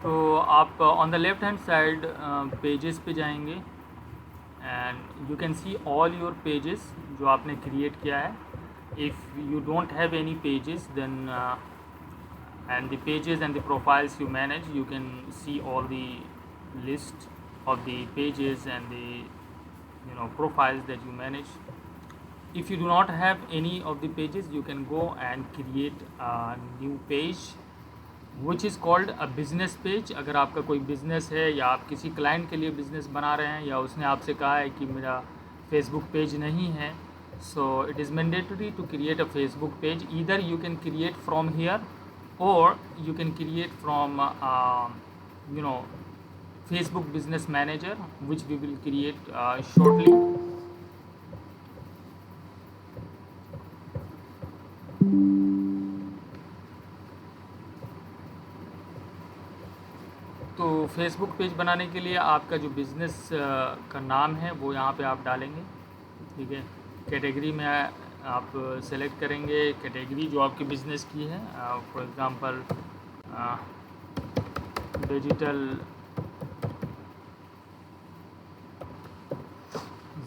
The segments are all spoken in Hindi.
तो आप on the left hand side pages पे जाएंगे and you can see all your pages जो आपने क्रिएट किया है. If you don't have any pages then and the pages and the profiles you manage, you can see all the list of the pages and the profiles that you manage. If you do not have any of the pages, you can go and create a new page which is called a business page. अगर आपका कोई बिज़नेस है या आप किसी क्लाइंट के लिए बिज़नेस बना रहे हैं या उसने आपसे कहा है कि मेरा फेसबुक पेज नहीं है, so it is mandatory to create a Facebook page. Either you can create from here or you can create from Facebook Business Manager, which we will create shortly. तो फेसबुक पेज बनाने के लिए आपका जो बिज़नेस का नाम है वो यहाँ पे आप डालेंगे. ठीक है. कैटेगरी में आप सेलेक्ट करेंगे कैटेगरी जो आपके बिज़नेस की है. फॉर एग्ज़ाम्पल डिजिटल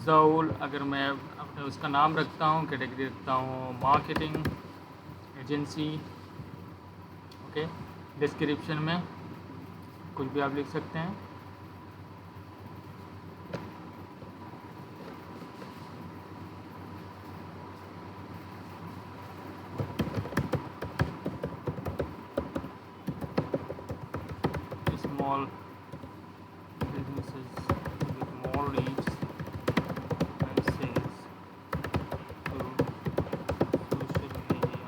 ज़ाउल, अगर मैं अपने उसका नाम रखता हूँ, कैटेगरी रखता हूँ मार्केटिंग एजेंसी. ओके. डिस्क्रिप्शन में कुछ भी आप लिख सकते हैं. Small businesses with more reach and sales through social media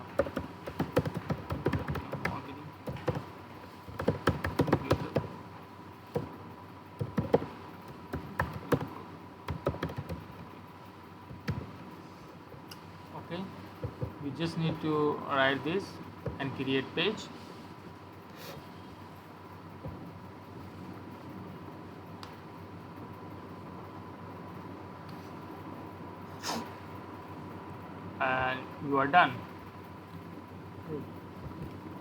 marketing computer. Okay, we just need to write this and create page. And you are done.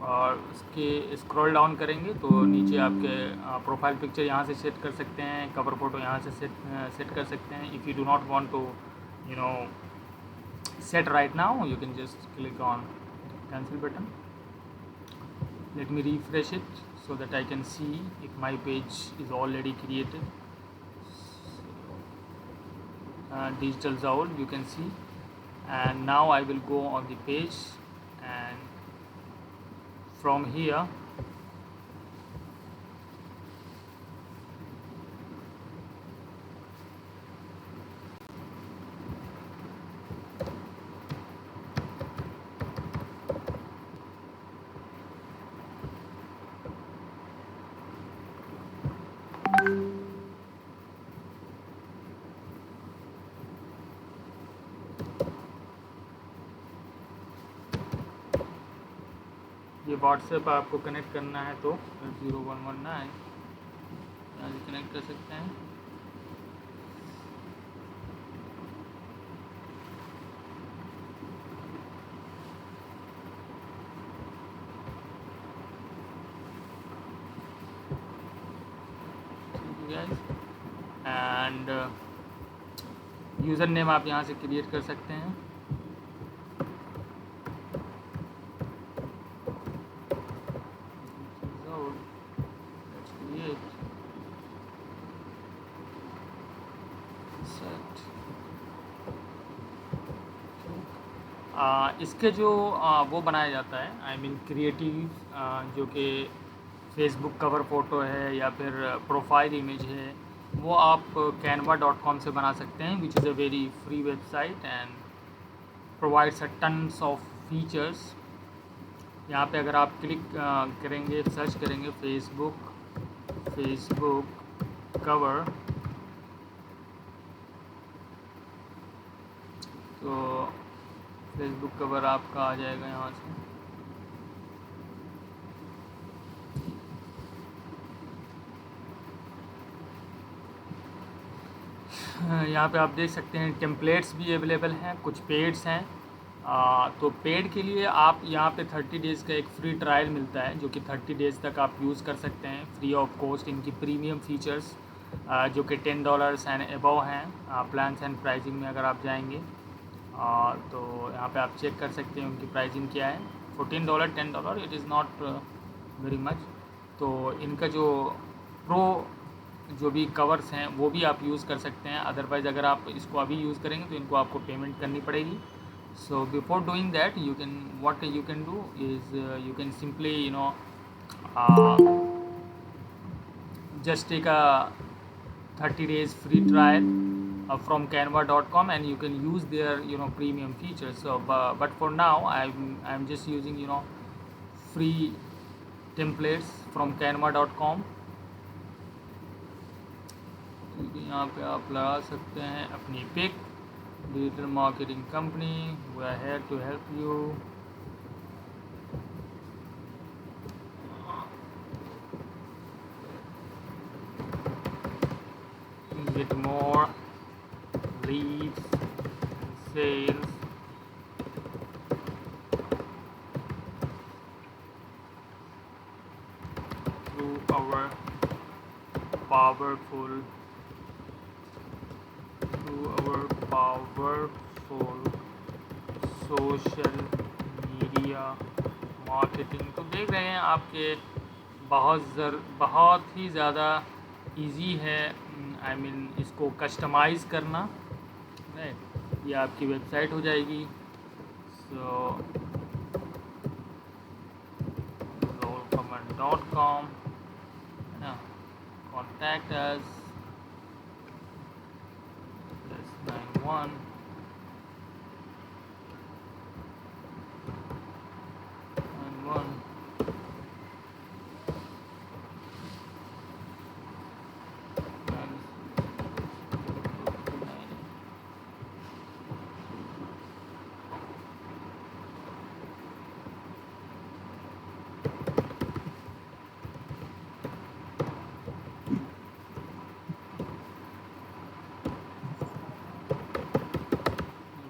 और उसके स्क्रॉल डाउन करेंगे तो नीचे आपके प्रोफाइल पिक्चर यहाँ से सेट कर सकते हैं, कवर फोटो यहाँ से सेट कर सकते हैं. If you do not want to set right now, you can just click on cancel button. Let me refresh it so that I can see if my page is already created. Digital Zaul, you can see, and now I will go on the page and from here ये व्हाट्सएप आपको कनेक्ट करना है तो 0119 यहाँ से कनेक्ट कर सकते हैं. एंड यूज़र नेम आप यहाँ से क्रिएट कर सकते हैं. इसके जो वो बनाया जाता है, आई मीन क्रिएटिव, जो कि फेसबुक कवर फ़ोटो है या फिर प्रोफाइल इमेज है, वो आप canva.com से बना सकते हैं, which is a very free website and provides a tons of features. यहाँ पे अगर आप क्लिक करेंगे, सर्च करेंगे फेसबुक कवर, तो फेसबुक कवर आपका आ जाएगा यहाँ से. यहाँ पे आप देख सकते हैं टेम्पलेट्स भी अवेलेबल हैं, कुछ पेड्स हैं. तो पेड के लिए आप यहाँ पे 30 डेज़ का एक फ्री ट्रायल मिलता है, जो कि 30 डेज़ तक आप यूज़ कर सकते हैं फ्री ऑफ कॉस्ट। इनकी प्रीमियम फीचर्स जो कि $10 एंड अबव हैं प्लान्स एंड प्राइसिंग में अगर आप जाएंगे। तो यहाँ पे आप चेक कर सकते हैं उनकी प्राइसिंग क्या है। $14 $10 it is not very much. तो इनका जो प्रो जो भी कवर्स हैं वो भी आप यूज़ कर सकते हैं। अदरवाइज़ अगर आप इसको अभी यूज़ करेंगे तो इनको आपको पेमेंट करनी पड़ेगी। So before doing that, what you can do is you can simply uh, just take a 30 days free trial from canva.com, and you can use their premium features. So but for now I'm just using free templates from canva.com। यहाँ पे आप लगा सकते हैं अपनी pic. Digital marketing company, we are here to help you. get more leads and sales through our powerful social media marketing. तो देख रहे हैं आपके बहुत ही ज़्यादा इजी है इसको कस्टमाइज़ करना। राइट, ये आपकी वेबसाइट हो जाएगी। सो rollcommand.com है ना, contact us +91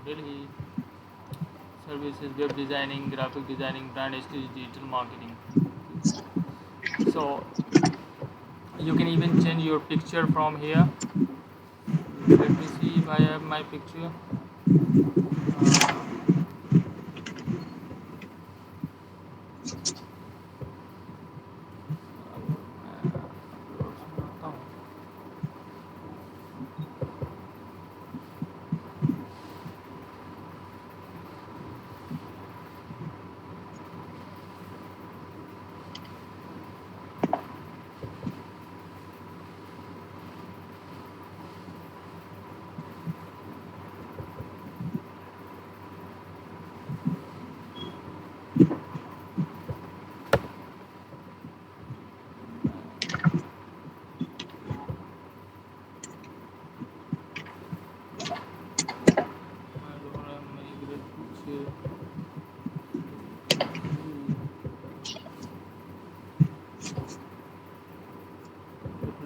Delhi। Services, web designing, graphic designing, brand strategy, digital marketing। So you can even change your picture from here। Let me see if I have my picture।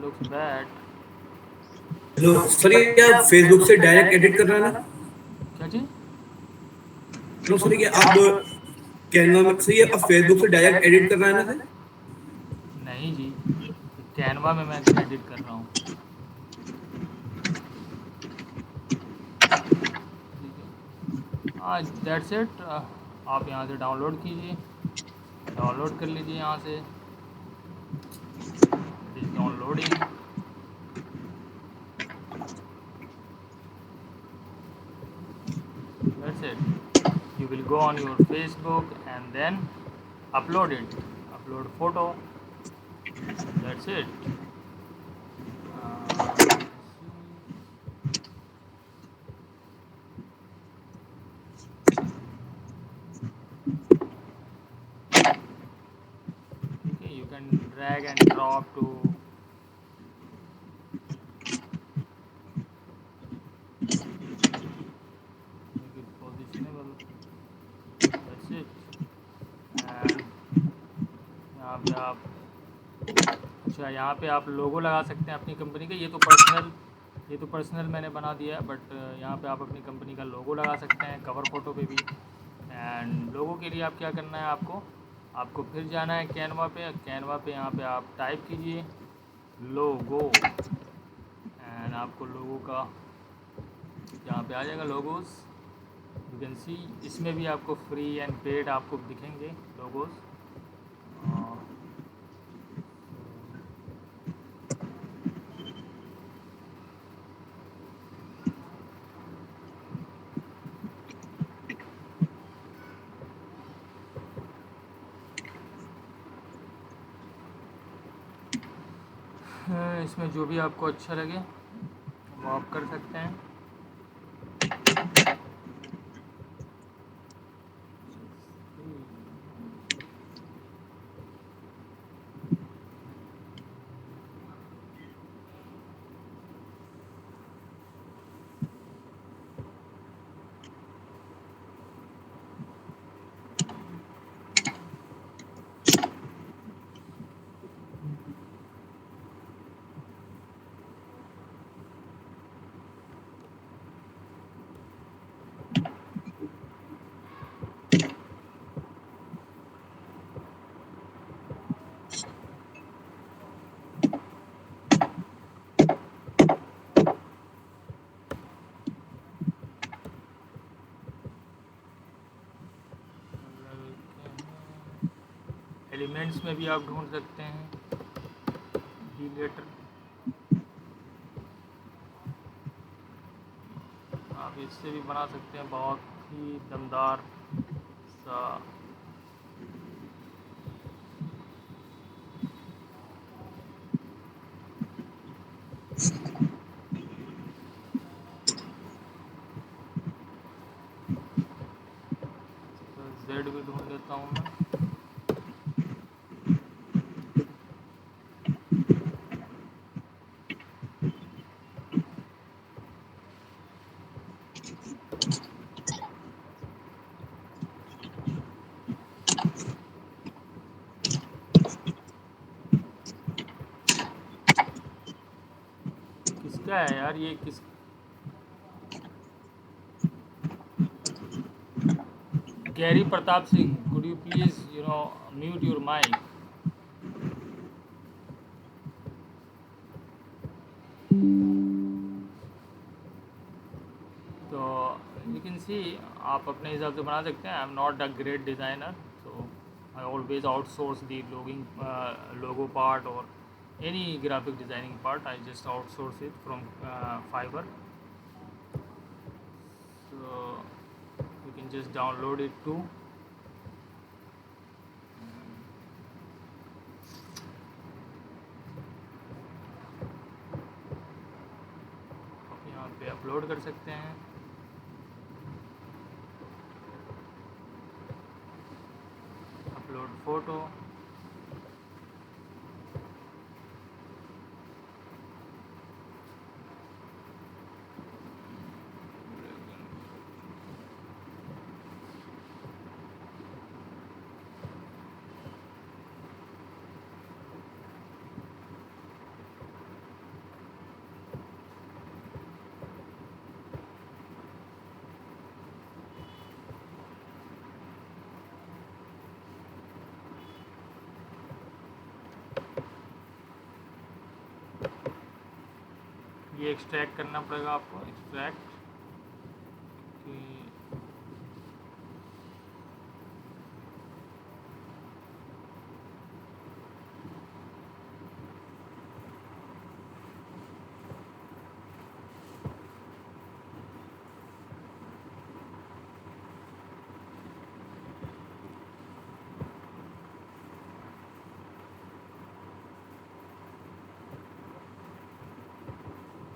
looks bad। Hello sir, ये आप फेसबुक से डायरेक्ट एडिट कर रहे हैं ना? क्या जी? हेलो सर, ये आप कैनवा में से ये आप फेसबुक से डायरेक्ट एडिट कर रहे हैं ना सर? नहीं जी, कैनवा में मैं एडिट कर रहा हूँ। हाँ, दैट्स इट। आप यहाँ से डाउनलोड कीजिए, डाउनलोड कर लीजिए यहाँ से। It is downloading. That's it। You will go on your Facebook and then upload it, upload photo। That's it। Okay, you can drag and drop to make it positionable। That's it। And यहाँ पे आप यहाँ पे आप लोगो लगा सकते हैं अपनी कंपनी का। ये तो पर्सनल मैंने बना दिया है, बट यहाँ पे आप अपनी कंपनी का लोगो लगा सकते हैं कवर फोटो पे भी। एंड लोगों के लिए आप क्या करना है, आपको फिर जाना है कैनवा पे। यहाँ पे आप टाइप कीजिए लोगो, एंड आपको लोगो का यहाँ पे आ जाएगा लोगोस। यू कैन सी इसमें भी आपको फ्री एंड पेड आपको दिखेंगे लोगोस। इसमें जो भी आपको अच्छा लगे वो आप कर सकते हैं। एलिमेंट्स में भी आप ढूंढ सकते हैं डी लेटर। आप इससे भी बना सकते हैं बहुत ही दमदार सा। जेड भी ढूंढ लेता हूँ मैं। किसका है यार ये, किस Gary Pratap Singh, could you please mute your mic? तो यू कैन सी आप अपने हिसाब से बना सकते हैं। आई am not a great designer, so I always outsource the logo part और any graphic designing part. I just outsource it from Fiverr, so you can just download it too. यहाँ पे अपलोड कर सकते हैं। अपलोड फोटो, ये एक्सट्रैक्ट करना पड़ेगा आपको। एक्सट्रैक्ट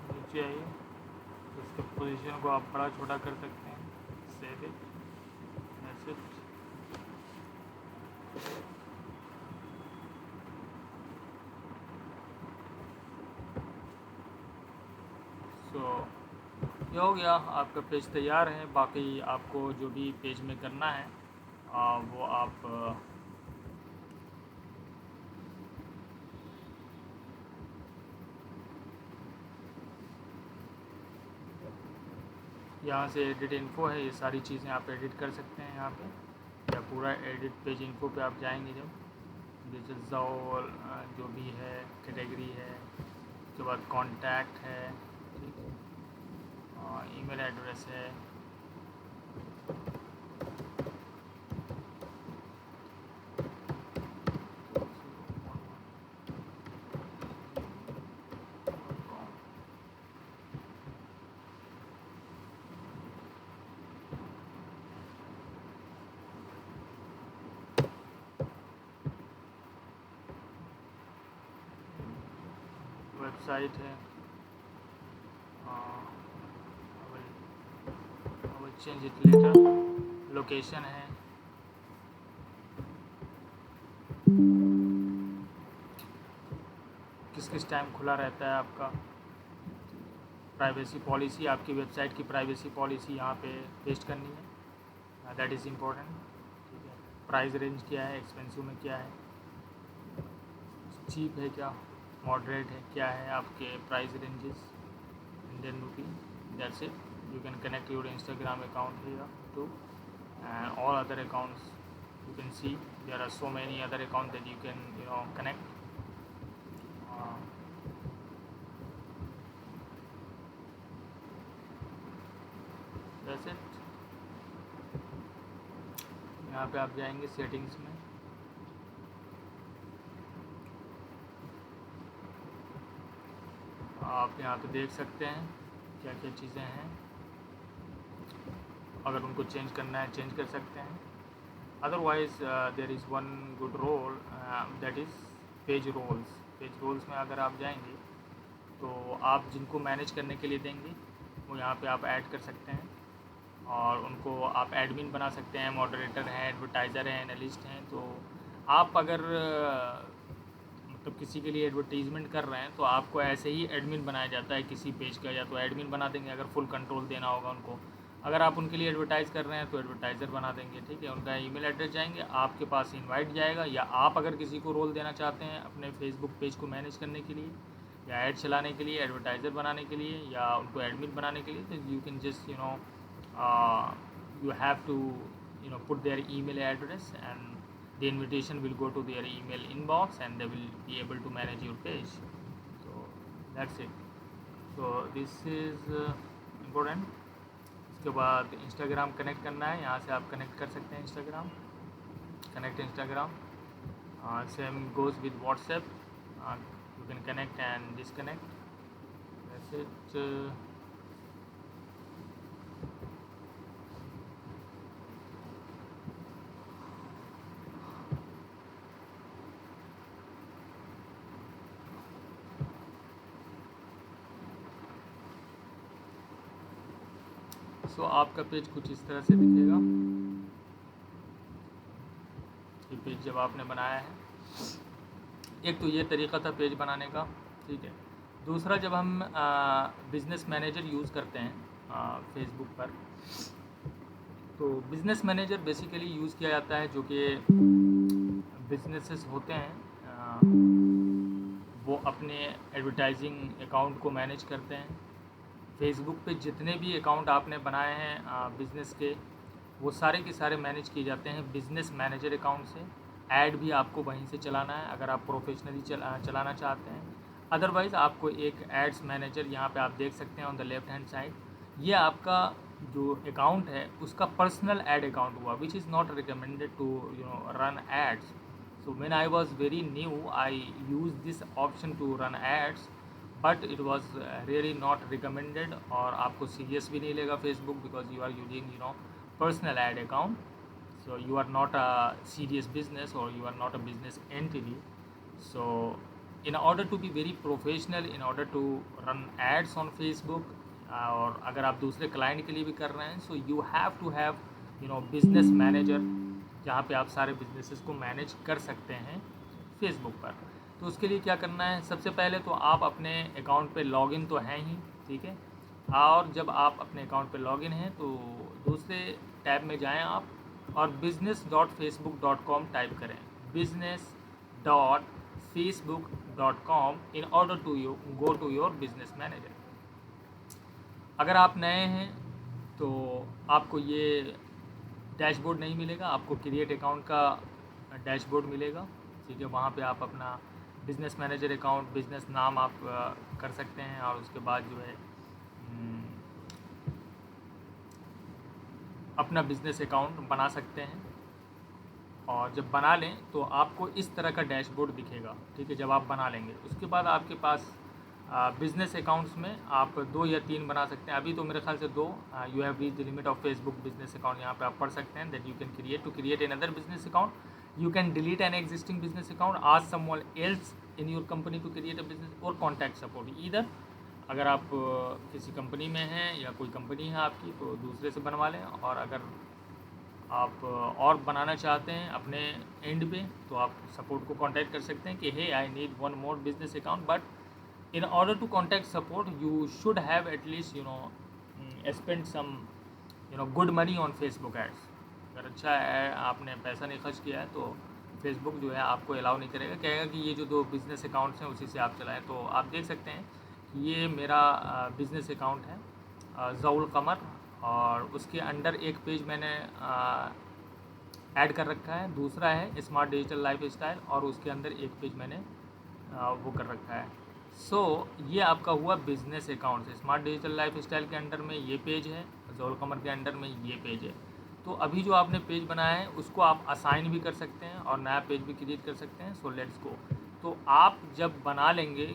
नीचे आइए, उसके पोजीशन को आप बड़ा छोटा कर सकते हैं। Save it, that's it. So ये हो गया, आपका पेज तैयार है। बाकी आपको जो भी पेज में करना है वो आप यहाँ से एडिट इन्फो है, ये सारी चीज़ें आप एडिट कर सकते हैं यहाँ पे, या पूरा एडिट पेज इन्फो पे आप जाएंगे जब, दिस इज ऑल जो भी है कैटेगरी है, उसके बाद कॉन्टैक्ट है, ठीक है, और ईमेल एड्रेस है, वेबसाइट है, चेंज इट लेटर, लोकेशन है, किस किस टाइम खुला रहता है आपका, प्राइवेसी पॉलिसी, आपकी वेबसाइट की प्राइवेसी पॉलिसी यहाँ पे पेस्ट करनी है, दैट इज़ इम्पोर्टेंट, ठीक है, प्राइस रेंज क्या है, एक्सपेंसिव में क्या है, चीप है क्या, मॉडरेट है क्या है आपके price ranges, Indian rupee, that's it. You can connect your Instagram account here too, and all other accounts you can see there are so many other accounts that you can connect. That's it. यहाँ पे आप जाएंगे सेटिंग्स में, आप यहाँ पे देख सकते हैं क्या क्या चीज़ें हैं, अगर उनको चेंज करना है चेंज कर सकते हैं, otherwise there is one good role that is page roles. Page roles में अगर आप जाएंगे तो आप जिनको मैनेज करने के लिए देंगे वो यहाँ पे आप ऐड कर सकते हैं, और उनको आप एडमिन बना सकते हैं, मॉडरेटर हैं, एडवर्टाइज़र हैं, एनालिस्ट हैं. तो आप अगर मतलब किसी के लिए एडवर्टीज़मेंट कर रहे हैं तो आपको ऐसे ही एडमिन बनाया जाता है किसी पेज का, या तो एडमिन बना देंगे अगर फुल कंट्रोल देना होगा उनको, अगर आप उनके लिए एडवर्टाइज़ कर रहे हैं तो एडवर्टाइज़र बना देंगे, ठीक है, उनका ईमेल एड्रेस जाएंगे, आपके पास इनवाइट जाएगा, या आप अगर किसी को रोल देना चाहते हैं अपने फेसबुक पेज को मैनेज करने के लिए, या ऐड चलाने के लिए, एडवर्टाइज़र बनाने के लिए, या उनको एडमिन बनाने के लिए, तो you can just you have to put their email address, and the invitation will go to their email inbox and they will be able to manage your page. So that's it. So this is important. इसके बाद इंस्टाग्राम कनेक्ट करना है, यहाँ से आप कनेक्ट कर सकते हैं Instagram, connect Instagram. Same goes with WhatsApp, you can connect and disconnect. That's it. सो आपका पेज कुछ इस तरह से दिखेगा, ये पेज जब आपने बनाया है. एक तो ये तरीक़ा था पेज बनाने का, ठीक है. दूसरा, जब हम बिज़नेस मैनेजर यूज़ करते हैं फेसबुक पर, तो बिज़नेस मैनेजर बेसिकली यूज़ किया जाता है जो कि बिजनेसेस होते हैं, वो अपने एडवर्टाइजिंग अकाउंट को मैनेज करते हैं. फेसबुक पे जितने भी अकाउंट आपने बनाए हैं बिज़नेस के, वो सारे के सारे मैनेज किए जाते हैं बिज़नेस मैनेजर अकाउंट से. ऐड भी आपको वहीं से चलाना है अगर आप प्रोफेशनली चलाना चाहते हैं. अदरवाइज़ आपको एक एड्स मैनेजर, यहाँ पे आप देख सकते हैं on the left hand side, ये आपका जो अकाउंट है उसका पर्सनल ऐड अकाउंट हुआ, which is not recommended to run ads. So when I was very new I use this option to run ads, but it was really not recommended, और आपको सीरियस भी नहीं लेगा Facebook, because you are using personal ad account. So you are not a serious business, और you are not a business entity. So in order to be very professional, in order to run ads on Facebook, और अगर आप दूसरे क्लाइंट के लिए भी कर रहे हैं, so you have to have business manager, जहाँ पे आप सारे बिजनेसेस को मैनेज कर सकते हैं फेसबुक पर. तो उसके लिए क्या करना है, सबसे पहले तो आप अपने अकाउंट पे लॉगिन तो हैं ही, ठीक है, और जब आप अपने अकाउंट पे लॉगिन हैं तो दूसरे टैब में जाएं आप, और business.facebook.com टाइप करें, business.facebook.com in order to go to your business manager. अगर आप नए हैं तो आपको ये डैशबोर्ड नहीं मिलेगा, आपको क्रिएट अकाउंट का डैशबोर्ड मिलेगा। ठीक है, वहाँ पे आप अपना बिज़नेस मैनेजर अकाउंट, बिज़नेस नाम आप कर सकते हैं और उसके बाद जो है अपना बिज़नेस अकाउंट बना सकते हैं। और जब बना लें तो आपको इस तरह का डैशबोर्ड दिखेगा। ठीक है, जब आप बना लेंगे उसके बाद आपके पास बिज़नेस अकाउंट्स में आप 2 या 3 बना सकते हैं। अभी तो मेरे ख्याल से 2, you have reach the limit of Facebook business account, यहाँ पे आप पढ़ सकते हैं that you can create another business account, you can delete an existing business account, ask someone else in your company to create a business और कॉन्टैक्ट सपोर्ट। ईदर अगर आप किसी कंपनी में हैं या कोई कंपनी है आपकी तो दूसरे से बनवा लें, और अगर आप और बनाना चाहते हैं अपने एंड पे तो आप सपोर्ट को कांटेक्ट कर सकते हैं कि hey I need one more business account, but in order to contact support you should have at least spend some good money on Facebook ads। अगर अच्छा है आपने पैसा नहीं खर्च किया है तो फेसबुक जो है आपको अलाउ नहीं करेगा, कहेगा कि ये जो 2 बिज़नेस अकाउंट्स हैं उसी से आप चलाएं। तो आप देख सकते हैं कि ये मेरा बिज़नेस अकाउंट है ज़ौल कमर, और उसके अंडर एक पेज मैंने ऐड कर रखा है, दूसरा है स्मार्ट डिजिटल लाइफ स्टाइल, और उसके अंदर एक पेज मैंने वो कर रखा है। ये आपका हुआ business account. Smart digital life style के अंडर में ये पेज है, ज़ौल कमर के अंडर में ये पेज है। तो अभी जो आपने पेज बनाया है उसको आप असाइन भी कर सकते हैं और नया पेज भी क्रिएट कर सकते हैं। So let's go. तो आप जब बना लेंगे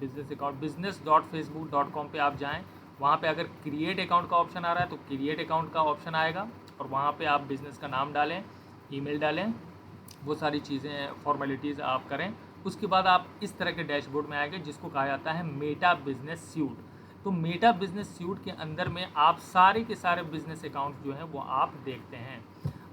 बिज़नेस अकाउंट, business.facebook.com पे आप जाएँ, वहाँ पे अगर क्रिएट अकाउंट का ऑप्शन आ रहा है तो क्रिएट अकाउंट का ऑप्शन आएगा, और वहाँ पे आप बिज़नेस का नाम डालें, ईमेल डालें, वो सारी चीज़ें फॉर्मेलिटीज़ आप करें। उसके बाद आप इस तरह के डैशबोर्ड में आएंगे जिसको कहा जाता है मेटा बिजनेस सूट। तो मेटा बिजनेस सूट के अंदर में आप सारे के सारे बिजनेस अकाउंट जो हैं वो आप देखते हैं।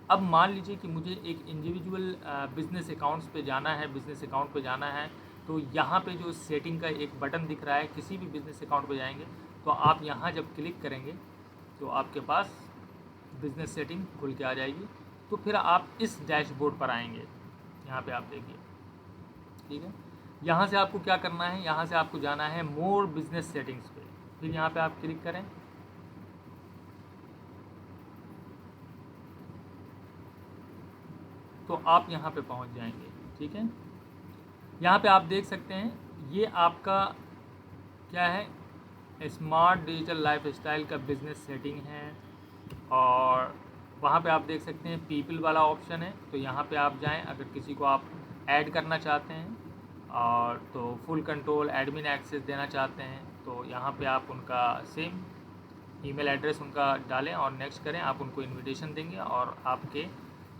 अब मान लीजिए कि मुझे एक इंडिविजुअल बिजनेस अकाउंट्स पे जाना है, बिजनेस अकाउंट पे जाना है, तो यहाँ पे जो सेटिंग का एक बटन दिख रहा है, किसी भी बिजनेस अकाउंट पे जाएंगे तो आप यहाँ जब क्लिक करेंगे तो आपके पास बिजनेस सेटिंग खुल के आ जाएगी। तो फिर आप इस डैशबोर्ड पर आएंगे, यहाँ पे आप देखिए। ठीक है, यहाँ से आपको क्या करना है, यहाँ से आपको जाना है मोर बिजनेस सेटिंग्स पे, फिर यहाँ पे आप क्लिक करें। तो आप यहाँ पे पहुँच जाएंगे। ठीक है, यहाँ पे आप देख सकते हैं ये आपका क्या है, स्मार्ट डिजिटल लाइफ स्टाइल का बिजनेस सेटिंग है, और वहाँ पे आप देख सकते हैं पीपल वाला ऑप्शन है। तो यहाँ पे आप जाएं, अगर किसी को आप ऐड करना चाहते हैं और तो फुल कंट्रोल एडमिन एक्सेस देना चाहते हैं तो यहाँ पे आप उनका सेम ईमेल एड्रेस उनका डालें और नेक्स्ट करें, आप उनको इनविटेशन देंगे और आपके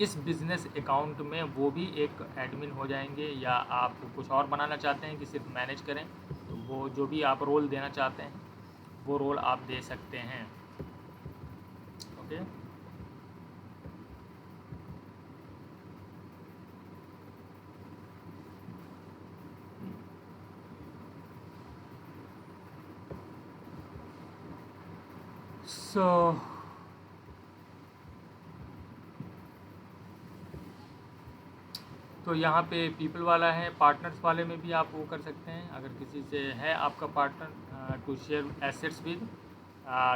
इस बिज़नेस अकाउंट में वो भी एक एडमिन हो जाएंगे। या आप कुछ और बनाना चाहते हैं कि सिर्फ मैनेज करें तो वो जो भी आप रोल देना चाहते हैं वो रोल आप दे सकते हैं। ओके, तो यहाँ पे पीपल वाला है, पार्टनर्स वाले में भी आप वो कर सकते हैं। अगर किसी से है आपका partner to share assets with,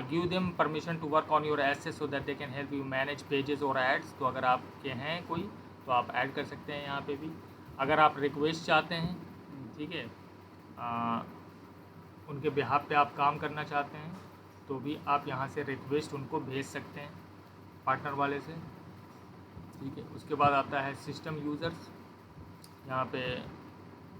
give them permission to work on your assets so that they can help you manage pages और एड्स। तो अगर आपके हैं कोई तो आप ऐड कर सकते हैं यहाँ पे भी। अगर आप रिक्वेस्ट चाहते हैं, ठीक है, उनके बिहाफ पे आप काम करना चाहते हैं तो भी आप यहाँ से रिक्वेस्ट उनको भेज सकते हैं पार्टनर वाले से। ठीक है, उसके बाद आता है सिस्टम यूज़र्स। यहाँ पे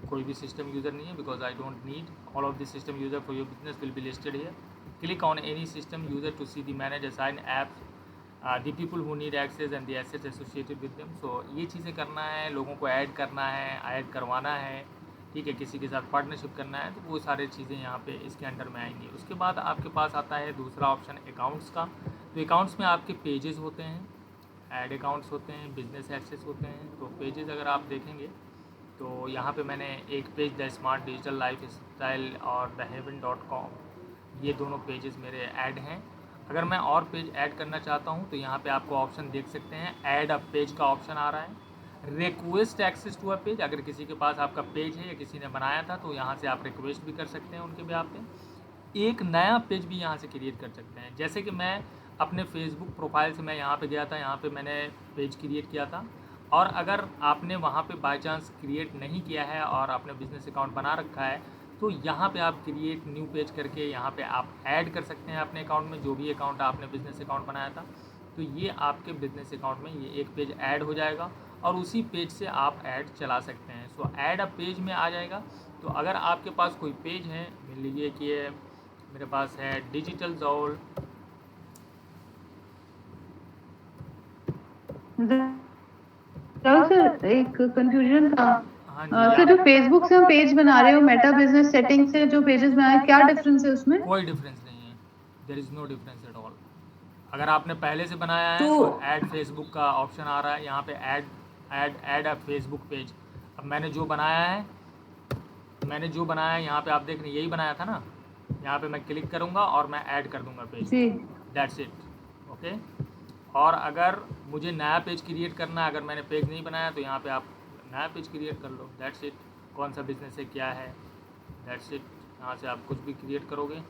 कोई भी सिस्टम यूज़र नहीं है because I don't need all of the system user for your business will be listed here. Click on any system user to see the manage assign apps the people who need access and the assets associated with them. So ये चीज़ें करना है, लोगों को ऐड करना है, ऐड करवाना है, ठीक है, किसी के साथ पार्टनरशिप करना है, तो वो सारी चीज़ें यहाँ पे इसके अंडर में आएंगी। उसके बाद आपके पास आता है दूसरा ऑप्शन अकाउंट्स का। तो अकाउंट्स में आपके पेजेस होते हैं, ऐड अकाउंट्स होते हैं, बिजनेस एक्सेस होते हैं। तो पेजेस अगर आप देखेंगे तो यहाँ पे मैंने एक page the smart digital life style और thehaven.com, ये दोनों पेजेस मेरे ऐड हैं। अगर मैं और पेज ऐड करना चाहता हूँ तो यहाँ पे आपको ऑप्शन देख सकते हैं, ऐड अ पेज का ऑप्शन आ रहा है। Request access to a page, अगर किसी के पास आपका पेज है या किसी ने बनाया था तो यहाँ से आप रिक्वेस्ट भी कर सकते हैं उनके बिहाफ पे। एक नया पेज भी यहाँ से क्रिएट कर सकते हैं। जैसे कि मैं अपने फेसबुक प्रोफाइल से मैं यहाँ पे गया था, यहाँ पे मैंने पेज क्रिएट किया था। और अगर आपने वहाँ पे बाय चांस क्रिएट नहीं किया है और आपने बिजनेस अकाउंट बना रखा है, तो यहाँ पे आप क्रिएट न्यू पेज करके यहाँ पे आप ऐड कर सकते हैं अपने अकाउंट में, जो भी अकाउंट आपने बिजनेस अकाउंट बनाया था। तो ये आपके बिजनेस अकाउंट में ये एक पेज ऐड हो जाएगा और उसी पेज से आप ऐड चला सकते हैं। सो ऐड अ पेज में आ जाएगा। तो अगर आपके पास कोई पेज है, मान लीजिए कि ये मेरे पास है डिजिटल ज़ोल। सर एक कंफ्यूजन था। हाँ जी, सर जो फेसबुक से हम पेज बना रहे हो, मेटा बिजनेस सेटिंग से जो पेजेस बनाए, क्या डिफरेंस है उसमें? कोई डिफरेंस नहीं है, there is no difference at all. अगर आपने पहले से बनाया है तो तो ऐड फेसबुक का ऑप्शन आ रहा है यहाँ पे, ऐड अ फेसबुक पेज। अब मैंने जो बनाया है यहाँ पे आप देख रहे हैं, यही बनाया था ना। यहाँ पे मैं क्लिक करूँगा और मैं ऐड कर दूँगा पेज, जी दैट्स इट। ओके। और अगर मुझे नया पेज क्रिएट करना है, अगर मैंने पेज नहीं बनाया तो यहाँ पे आप नया पेज क्रिएट कर लो, दैट्स इट। कौन सा बिजनेस है, क्या है, दैट्स इट। यहाँ से आप कुछ भी क्रिएट करोगे,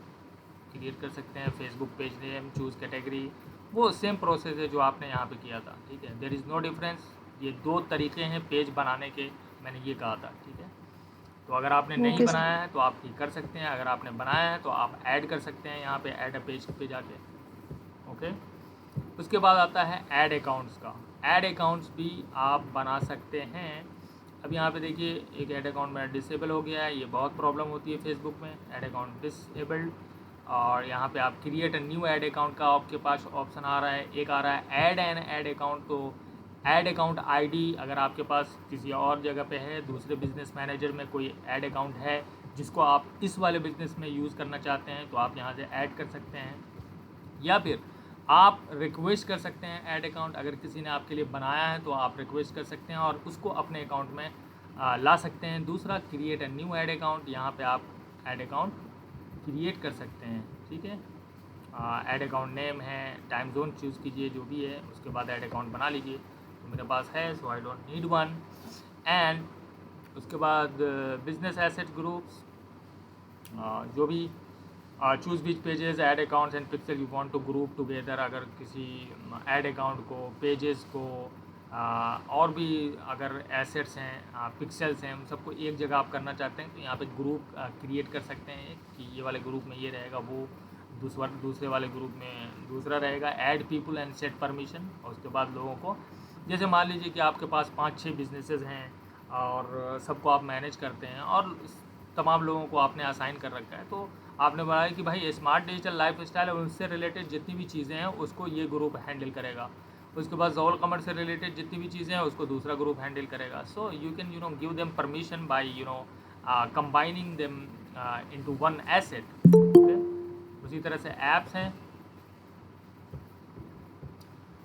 क्रिएट कर सकते हैं। Facebook page name, choose category, वो सेम प्रोसेस है जो आपने यहाँ पे किया था, ठीक है। There is no difference. ये दो तरीके हैं पेज बनाने के, मैंने ये कहा था, ठीक है। तो अगर आपने नहीं ओके बनाया है तो आप ये कर सकते हैं, अगर आपने बनाया है तो आप ऐड कर सकते हैं यहाँ पे ऐड अ पेज पे जाके। ओके। उसके बाद आता है ऐड अकाउंट्स का। ऐड अकाउंट्स भी आप बना सकते हैं। अब यहाँ पे देखिए, एक ऐड अकाउंट मेरा डिसेबल हो गया है, ये बहुत प्रॉब्लम होती है फेसबुक में, ऐड अकाउंट डिसेबल्ड। और यहाँ पे आप create a new add account का आपके पास ऑप्शन आ रहा है, एक आ रहा है ऐड एन ऐड अकाउंट। तो ऐड अकाउंट आईडी अगर आपके पास किसी और जगह पे है, दूसरे बिजनेस मैनेजर में कोई ऐड अकाउंट है जिसको आप इस वाले बिजनेस में यूज़ करना चाहते हैं, तो आप यहाँ से ऐड कर सकते हैं। या फिर आप रिक्वेस्ट कर सकते हैं ऐड अकाउंट, अगर किसी ने आपके लिए बनाया है तो आप रिक्वेस्ट कर सकते हैं और उसको अपने अकाउंट में ला सकते हैं। दूसरा, create a new add account, यहाँ पे आप ऐड अकाउंट क्रिएट कर सकते हैं, ठीक है। ऐड अकाउंट नेम है, टाइम जोन चूज़ कीजिए जो भी है, उसके बाद ऐड अकाउंट बना लीजिए। तो मेरे पास है, so I don't need one. And उसके बाद बिजनेस एसेट ग्रुप्स, जो भी choose which pages, ad accounts and pixel you want to group together. अगर किसी ऐड अकाउंट को, पेजेस को, और भी अगर एसेट्स हैं, पिक्सल्स हैं, उन सबको एक जगह आप करना चाहते हैं तो यहाँ पे ग्रुप क्रिएट कर सकते हैं कि ये वाले ग्रुप में ये रहेगा, वो दूसरे वाले ग्रुप में दूसरा रहेगा। Add people and set permission, और उसके बाद लोगों को, जैसे मान लीजिए कि आपके पास 5-6 बिजनेसेस हैं और सबको आप मैनेज करते हैं और तमाम लोगों को आपने असाइन कर रखा है, तो आपने बताया कि भाई स्मार्ट डिजिटल लाइफ स्टाइल और उससे रिलेटेड जितनी भी चीज़ें हैं उसको ये ग्रुप हैंडल करेगा। उसके बाद ज़ोल कमर्स से रिलेटेड जितनी भी चीज़ें हैं उसको दूसरा ग्रुप हैंडल करेगा। सो you can give them permission by combining them into one asset. Okay. उसी तरह से ऐप्स हैं,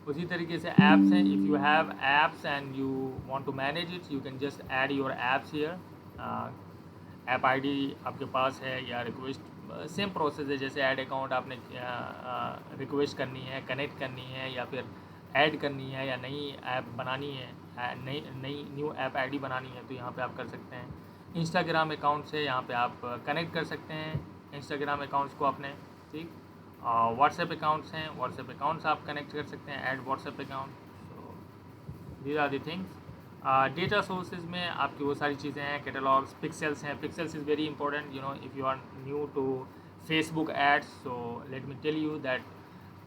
उसी तरीके से ऐप्स हैं। If you have apps and you want to manage it, you can just add your apps here. App ID आपके पास है या रिक्वेस्ट, सेम प्रोसेस है जैसे ऐड अकाउंट आपने रिक्वेस्ट करनी है, कनेक्ट करनी है, या फिर ऐड करनी है, या नई ऐप बनानी है, नई न्यू ऐप आईडी बनानी है, तो यहाँ पे आप कर सकते हैं। इंस्टाग्राम अकाउंट से यहाँ पे आप कनेक्ट कर सकते हैं इंस्टाग्राम अकाउंट्स को अपने, ठीक। व्हाट्सएप अकाउंट्स हैं, व्हाट्सएप अकाउंट्स आप कनेक्ट कर सकते हैं, add WhatsApp account. So these are the things. Data sources में आपकी वो सारी चीज़ें हैं, कैटलॉग्स, पिक्सल्स हैं। Pixels is very important, if you are new to Facebook ads, so let me tell you that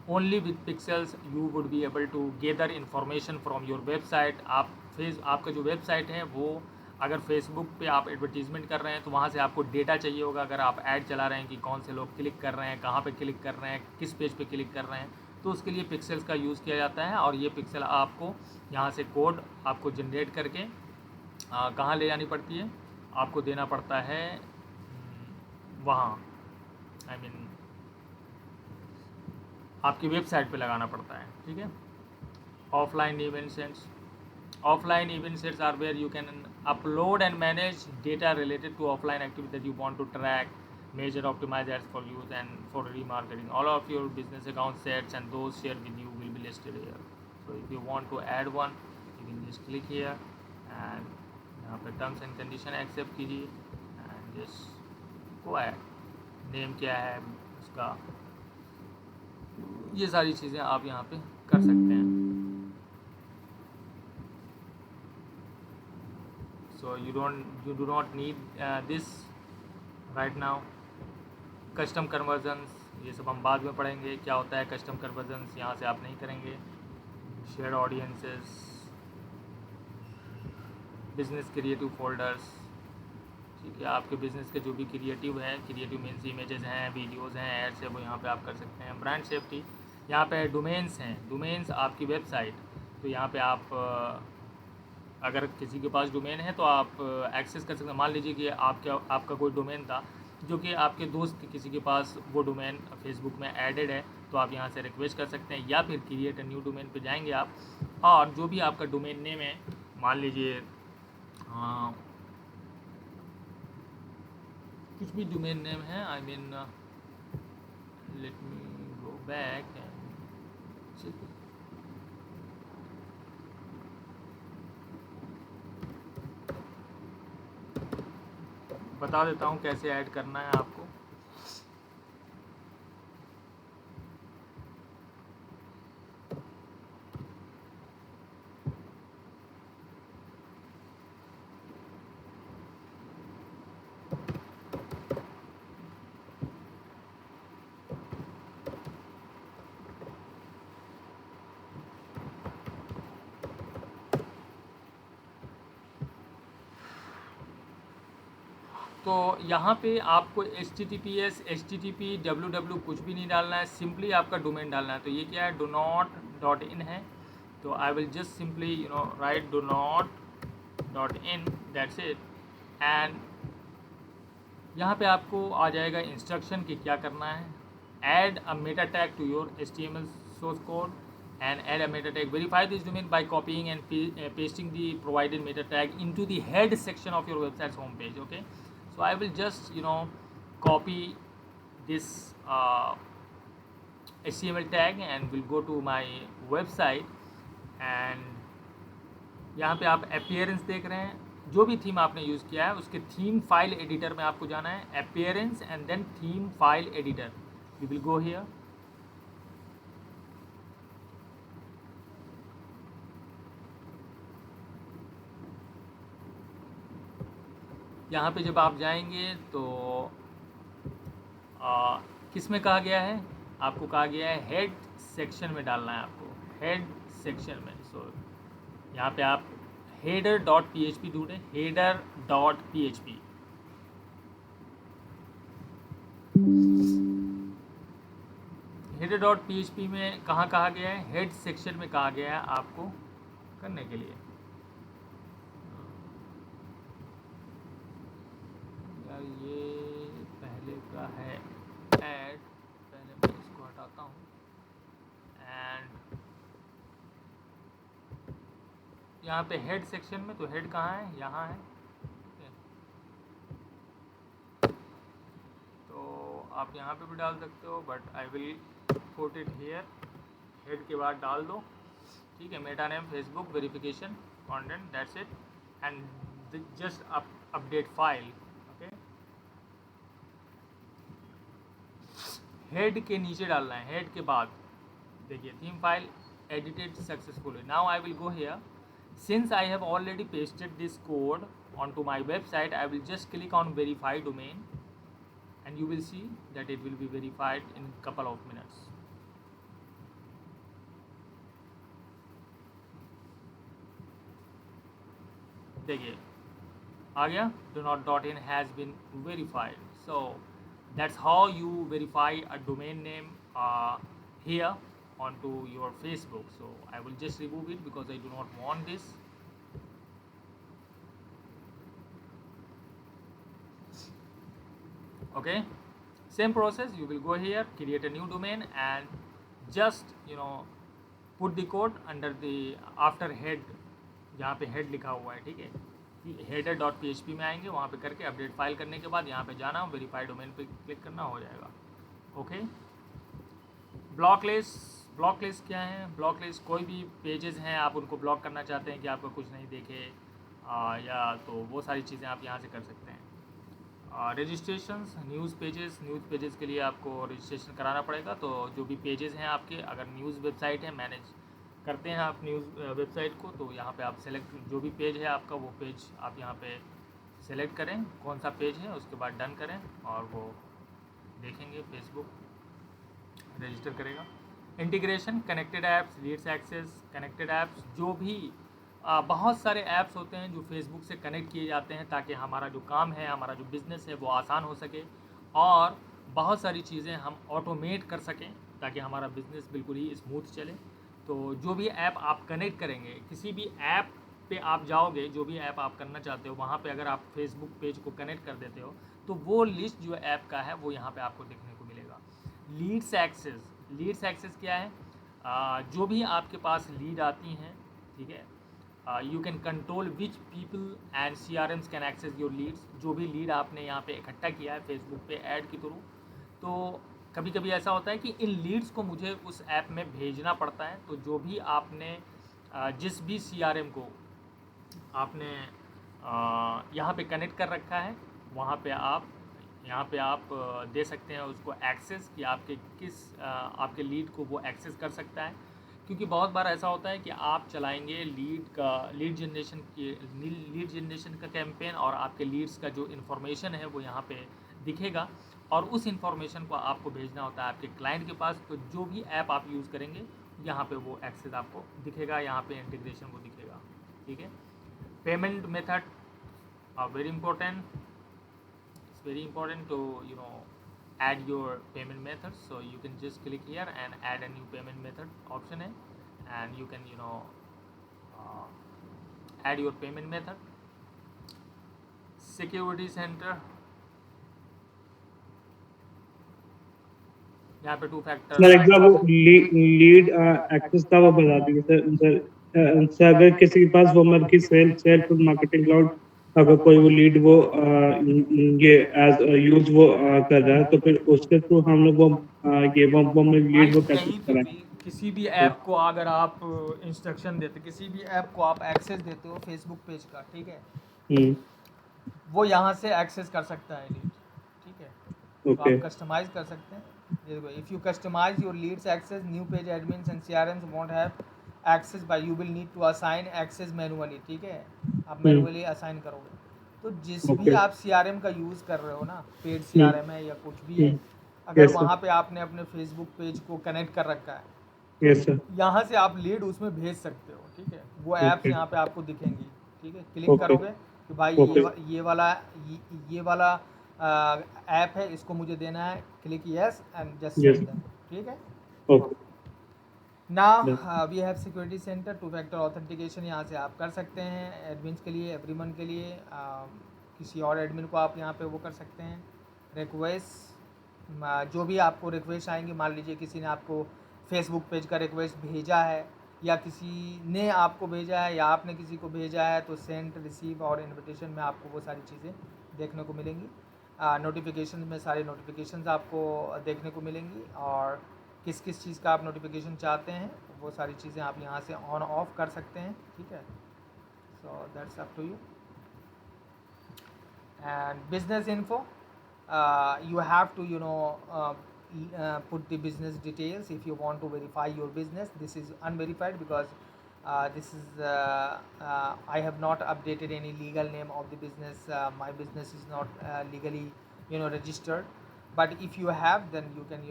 only with pixels you would be able to gather information from your website. आपका जो वेबसाइट है वो, अगर फेसबुक पे आप एडवर्टीजमेंट कर रहे हैं तो वहाँ से आपको डेटा चाहिए होगा। अगर आप ऐड चला रहे हैं कि कौन से लोग क्लिक कर रहे हैं, कहाँ पे क्लिक कर रहे हैं, किस पेज पे क्लिक कर रहे हैं, तो उसके लिए पिक्सल्स का यूज़ किया जाता है। और ये पिक्सल आपको यहाँ से कोड आपको जनरेट करके कहाँ ले जानी पड़ती है, आपको देना पड़ता है वहाँ, आई मीन आपकी वेबसाइट पे लगाना पड़ता है, ठीक है। Offline event sets, offline event sets are where you can upload and manage data related to offline activity that you want to track, measure, optimize ads for use and for remarketing. All of your business account sets and those shared with you will be listed here. So if you want to add one, you can just click here and यहाँ पे टर्म्स एंड कंडीशन एक्सेप्ट कीजिए and just go add. Name क्या है उसका, ये सारी चीज़ें आप यहाँ पे कर सकते हैं। So you do not need this right now. Custom convergence ये सब हम बाद में पढ़ेंगे, क्या होता है कस्टम कन्वर्जन्स, यहाँ से आप नहीं करेंगे। Share audiences, business creative folders, ठीक है, आपके बिज़नेस के जो भी क्रिएटिव है, क्रिएटिव मीन्स इमेजेस हैं, वीडियोस हैं, एड्स है, वो यहाँ पे आप कर सकते हैं। ब्रांड सेफ्टी, यहाँ पे डोमेन्स हैं, डोमेन्स आपकी वेबसाइट, तो यहाँ पे आप अगर किसी के पास डोमेन है तो आप एक्सेस कर सकते हैं। मान लीजिए कि आपका कोई डोमेन था जो कि आपके दोस्त किसी के पास वो डोमेन फेसबुक में एडेड है, तो आप यहाँ से रिक्वेस्ट कर सकते हैं, या फिर क्रिएट अ न्यू डोमेन पे जाएंगे आप, और जो भी आपका डोमेन नेम है, मान लीजिए कुछ भी डोमेन नेम है, I mean let me go back and check. बता देता हूँ कैसे ऐड करना है आपको। तो यहाँ पे आपको HTTPS HTTP www कुछ भी नहीं डालना है, सिंपली आपका डोमेन डालना है। तो ये क्या है, डो नॉट डॉट इन है, तो I will just simply write dough not dot in, that's it. And यहाँ पे आपको आ जाएगा इंस्ट्रक्शन कि क्या करना है। Add a meta tag to your HTML source code and add a meta tag. Verify this domain by copying and pasting the provided meta tag into the head section of your website's home page. Okay, so I will just copy this HTML tag and will go to my website, and यहाँ पे आप appearance देख रहे हैं, जो भी थीम आपने यूज़ किया है उसके थीम फाइल एडिटर में आपको जाना है, appearance and then theme file editor. You will go here. यहाँ पे जब आप जाएंगे तो किस में कहा गया है, आपको कहा गया है हेड सेक्शन में डालना है, आपको हेड सेक्शन में। सो यहाँ पे आप हेडर डॉट PHP ढूंढें, header dot PHP। Header dot PHP में कहाँ कहा गया है, हेड सेक्शन में कहा गया है आपको करने के लिए। ये पहले का है ऐड, पहले मैं इसको हटाता हूँ। एंड यहाँ पे हेड सेक्शन में, तो हेड कहाँ है, यहाँ है, तो आप यहाँ पे भी डाल सकते हो, but I will put it here. Head के बाद डाल दो, ठीक है, meta name Facebook verification content, that's it, and just update file. Head के नीचे डालना है, हेड के बाद देखिए theme file edited successfully. Now I will go here, since I have already pasted this code on to my website, I will just click on verify domain and you will see that it will be verified in couple of minutes. देखिए आ गया, do not dot in has been verified. So that's how you verify a domain name here onto your Facebook. So I will just remove it because I do not want this. Okay, same process, you will go here, create a new domain and just put the code under the after head, जहाँ पे head लिखा हुआ है, ठीक है, हेडर डॉट PHP में आएंगे, वहाँ पे करके अपडेट फाइल करने के बाद यहाँ पे जाना, वेरीफाई डोमेन पे क्लिक करना, हो जाएगा। ओके, ब्लॉकलिस्ट क्या है, ब्लॉकलिस्ट कोई भी पेजेस हैं आप उनको ब्लॉक करना चाहते हैं कि आपका कुछ नहीं देखे या तो वो सारी चीज़ें आप यहाँ से कर सकते हैं। रजिस्ट्रेशंस न्यूज़ पेजेस के लिए आपको रजिस्ट्रेशन कराना पड़ेगा। तो जो भी पेजेस हैं आपके, अगर न्यूज़ वेबसाइट है, मैनेज करते हैं आप न्यूज़ वेबसाइट को, तो यहाँ पे आप सेलेक्ट जो भी पेज है आपका, वो पेज आप यहाँ पे सेलेक्ट करें कौन सा पेज है, उसके बाद डन करें और वो देखेंगे फेसबुक रजिस्टर करेगा। Integration, connected apps, leads access, connected apps, जो भी बहुत सारे ऐप्स होते हैं जो फेसबुक से कनेक्ट किए जाते हैं ताकि हमारा जो काम है, हमारा जो बिज़नेस है वो आसान हो सके और बहुत सारी चीज़ें हम ऑटोमेट कर सकें ताकि हमारा बिज़नेस बिल्कुल ही स्मूथ चले। तो जो भी ऐप आप कनेक्ट करेंगे, किसी भी ऐप पे आप जाओगे, जो भी ऐप आप करना चाहते हो वहाँ पे अगर आप फेसबुक पेज को कनेक्ट कर देते हो तो वो लिस्ट जो ऐप का है वो यहाँ पे आपको देखने को मिलेगा। लीड्स एक्सेस क्या है? जो भी आपके पास लीड आती हैं, ठीक है, you can control which people and CRMs can access your leads. जो भी लीड आपने यहाँ पे इकट्ठा किया है फेसबुक पे ऐड के थ्रू, तो कभी कभी ऐसा होता है कि इन लीड्स को मुझे उस ऐप में भेजना पड़ता है। तो जो भी आपने जिस भी CRM को आपने यहाँ पे कनेक्ट कर रखा है, वहाँ पे आप दे सकते हैं उसको एक्सेस कि आपके लीड को वो एक्सेस कर सकता है। क्योंकि बहुत बार ऐसा होता है कि आप चलाएंगे लीड जनरेशन का कैंपेन और आपके लीड्स का जो इन्फॉर्मेशन है वो यहाँ पे दिखेगा और उस इन्फॉर्मेशन को आपको भेजना होता है आपके क्लाइंट के पास। तो जो भी ऐप आप यूज़ करेंगे यहाँ पे वो एक्सेस आपको दिखेगा, यहाँ पे इंटीग्रेशन वो दिखेगा, ठीक है। Payment method very important. It's very important to add your payment method. So you can just click here and add a new payment method option है, and you can add your payment method. Security center, यहाँ पे 2 फैक्टर सर एक बार वो लीड एक्सेस का वो बता दीजिए सर अगर किसी के पास वो मतलब कि सेल्फ मार्केटिंग क्लाउड अगर कोई वो लीड वो ये एज यूज वो कर रहा है तो फिर उसके थ्रू हम लोग वो लीड वो कैसे करें? किसी भी ऐप को अगर आप इंस्ट्रक्शन देते, किसी भी ऐप को आप एक्सेस देते हो फेसबुक पेज का, ठीक है, वो यहाँ से एक्सेस कर सकता है लीड, ठीक है। तो आप कस्टमाइज कर सकते हैं। If you customise your leads access, new page admins and CRMs won't have access by you will need to assign access manually, ठीक है, आप मैनुअली असाइन करोगे। तो जिस भी आप CRM का यूज़ कर रहे हो ना, पेड CRM है या कुछ भी है, अगर वहाँ पे आपने अपने फेसबुक पेज को कनेक्ट कर रखा है, तो यहाँ से आप लीड उसमें भेज सकते हो, ठीक है। वो ऐप्स यहाँ पे आपको दिखेंगी, ठीक है। क्लिक करोगे कि भाई ये वाला ऐप है, इसको मुझे देना है, click yes and just send them, ठीक है। Now we have security centre, 2 factor authentication यहाँ से आप कर सकते हैं एडमिन्स के लिए, एवरीवन के लिए। किसी और एडमिन को आप यहाँ पे वो कर सकते हैं। रिक्वेस्ट, जो भी आपको रिक्वेस्ट आएंगे, मान लीजिए किसी ने आपको फेसबुक पेज का रिक्वेस्ट भेजा है या किसी ने आपको भेजा है या आपने किसी को भेजा है, तो सेंड, रिसीव और इन्विटेशन में आपको वो सारी चीज़ें देखने को मिलेंगी। नोटिफिकेशन में सारी नोटिफिकेशंस आपको देखने को मिलेंगी और किस किस चीज़ का आप नोटिफिकेशन चाहते हैं वो सारी चीज़ें आप यहाँ से ऑन ऑफ कर सकते हैं, ठीक है। So that's up to you. And business info, you have to put the business details if you want to verify your business. This is unverified because I have not updated any legal name of the business. My business is not legally registered, but if you have, then you can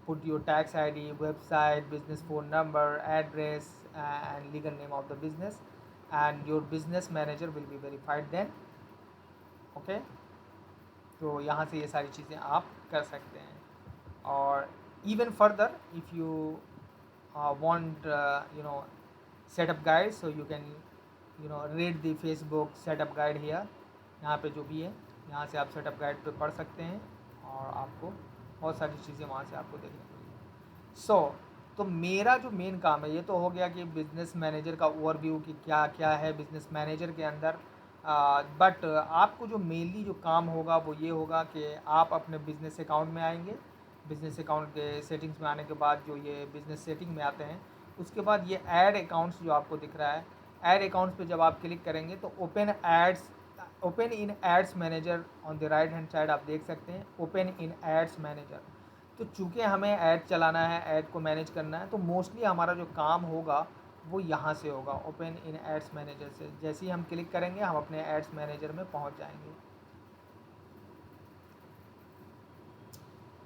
put your tax ID, website, business phone number, address, and legal name of the business, and your business manager will be verified then, okay. तो यहाँ से ये सारी चीज़ें आप कर सकते हैं। और even further if you want setup guide, so you can read the Facebook setup guide here. यहाँ पे जो भी है, यहाँ से आप सेटअप गाइड पे पढ़ सकते हैं और आपको बहुत सारी चीज़ें वहाँ से आपको देखने को मिलेंगी। तो मेरा जो मेन काम है, ये तो हो गया कि बिज़नेस मैनेजर का ओवरव्यू कि क्या क्या है बिज़नेस मैनेजर के अंदर। बट आपको जो मेनली जो काम होगा वो ये होगा कि आप अपने बिज़नेस अकाउंट में आएंगे। बिज़नेस अकाउंट के सेटिंग्स में आने के बाद जो ये बिज़नेस सेटिंग में आते हैं, उसके बाद ये ऐड अकाउंट्स जो आपको दिख रहा है, ऐड अकाउंट्स पे जब आप क्लिक करेंगे तो open ads open in ads manager on the right hand side आप देख सकते हैं, ओपन इन एड्स मैनेजर। तो चूँकि हमें ऐड चलाना है, ऐड को मैनेज करना है, तो मोस्टली हमारा जो काम होगा वो यहाँ से होगा, ओपन इन एड्स मैनेजर से। जैसे ही हम क्लिक करेंगे हम अपने एड्स मैनेजर में पहुँच जाएंगे।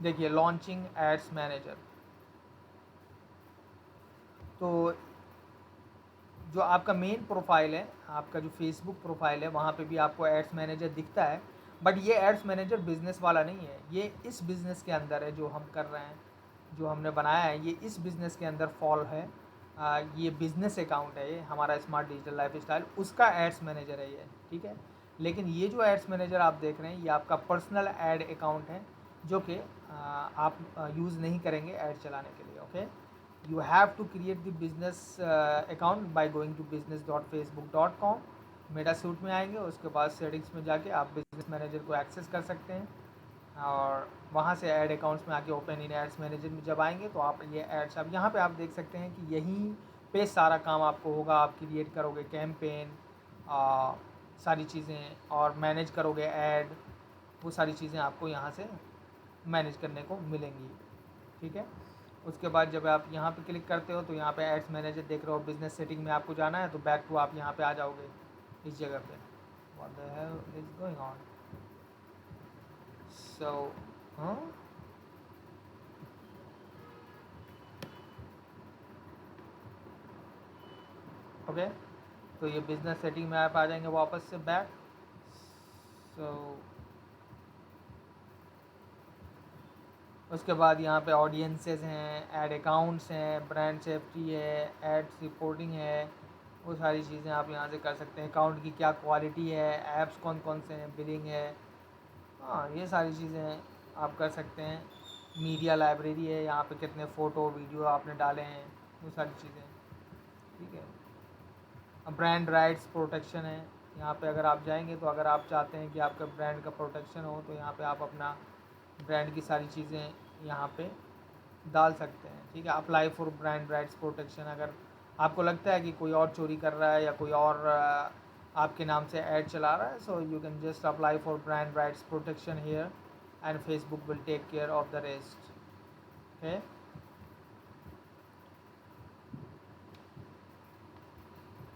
देखिए लॉन्चिंग एड्स मैनेजर, तो जो आपका मेन प्रोफाइल है, आपका जो फेसबुक प्रोफाइल है, वहाँ पे भी आपको एड्स मैनेजर दिखता है, बट ये एड्स मैनेजर बिज़नेस वाला नहीं है, ये इस बिज़नेस के अंदर है जो हम कर रहे हैं, जो हमने बनाया है, ये इस बिज़नेस के अंदर फॉल है। ये बिज़नेस अकाउंट है, ये हमारा स्मार्ट डिजिटल लाइफस्टाइल, उसका एड्स मैनेजर है ये, ठीक है। लेकिन ये जो एड्स मैनेजर आप देख रहे हैं ये आपका पर्सनल एड अकाउंट है, जो कि आप यूज़ नहीं करेंगे ऐड चलाने के लिए। Okay, you have to create the business account by going to business.facebook.com। Meta suit में आएंगे, उसके बाद सेटिंग्स में जाके आप बिजनेस मैनेजर को एक्सेस कर सकते हैं, और वहाँ से ऐड अकाउंट्स में आके ओपन इन एड्स मैनेजर में जब आएंगे तो आप ये एड्स, अब यहाँ पे आप देख सकते हैं कि यहीं पे सारा काम आपको होगा। आप क्रिएट करोगे कैंपेन, सारी चीज़ें, और मैनेज करोगे ऐड, वो सारी चीज़ें आपको यहाँ से मैनेज करने को मिलेंगी, ठीक है। उसके बाद जब आप यहाँ पे क्लिक करते हो तो यहाँ पे एड्स मैनेजर देख रहे हो, बिजनेस सेटिंग में आपको जाना है तो बैक टू आप यहाँ पे आ जाओगे इस जगह पे। What the hell is going on, so okay, तो ये बिजनेस सेटिंग में आप आ जाएंगे वापस से बैक। सो उसके बाद यहाँ पे ऑडियंसेस हैं, ऐड अकाउंट्स हैं, ब्रांड सेफ्टी है, एड्स रिपोर्टिंग है, वो सारी चीज़ें आप यहाँ से कर सकते हैं। अकाउंट की क्या क्वालिटी है, ऐप्स कौन कौन से हैं, बिलिंग है, हाँ ये सारी चीज़ें आप कर सकते हैं। मीडिया लाइब्रेरी है, यहाँ पे कितने फ़ोटो वीडियो आपने डाले हैं, वो सारी चीज़ें, ठीक है। अब ब्रांड राइट्स प्रोटेक्शन है, यहाँ पे अगर आप जाएंगे तो अगर आप चाहते हैं कि आपका ब्रांड का प्रोटेक्शन हो तो यहाँ पे आप अपना ब्रांड की सारी चीज़ें यहाँ पे डाल सकते हैं, ठीक है। Apply for brand rights protection, अगर आपको लगता है कि कोई और चोरी कर रहा है या कोई और आपके नाम से ऐड चला रहा है, so you can just apply for brand rights protection here and Facebook will take care of the rest, okay.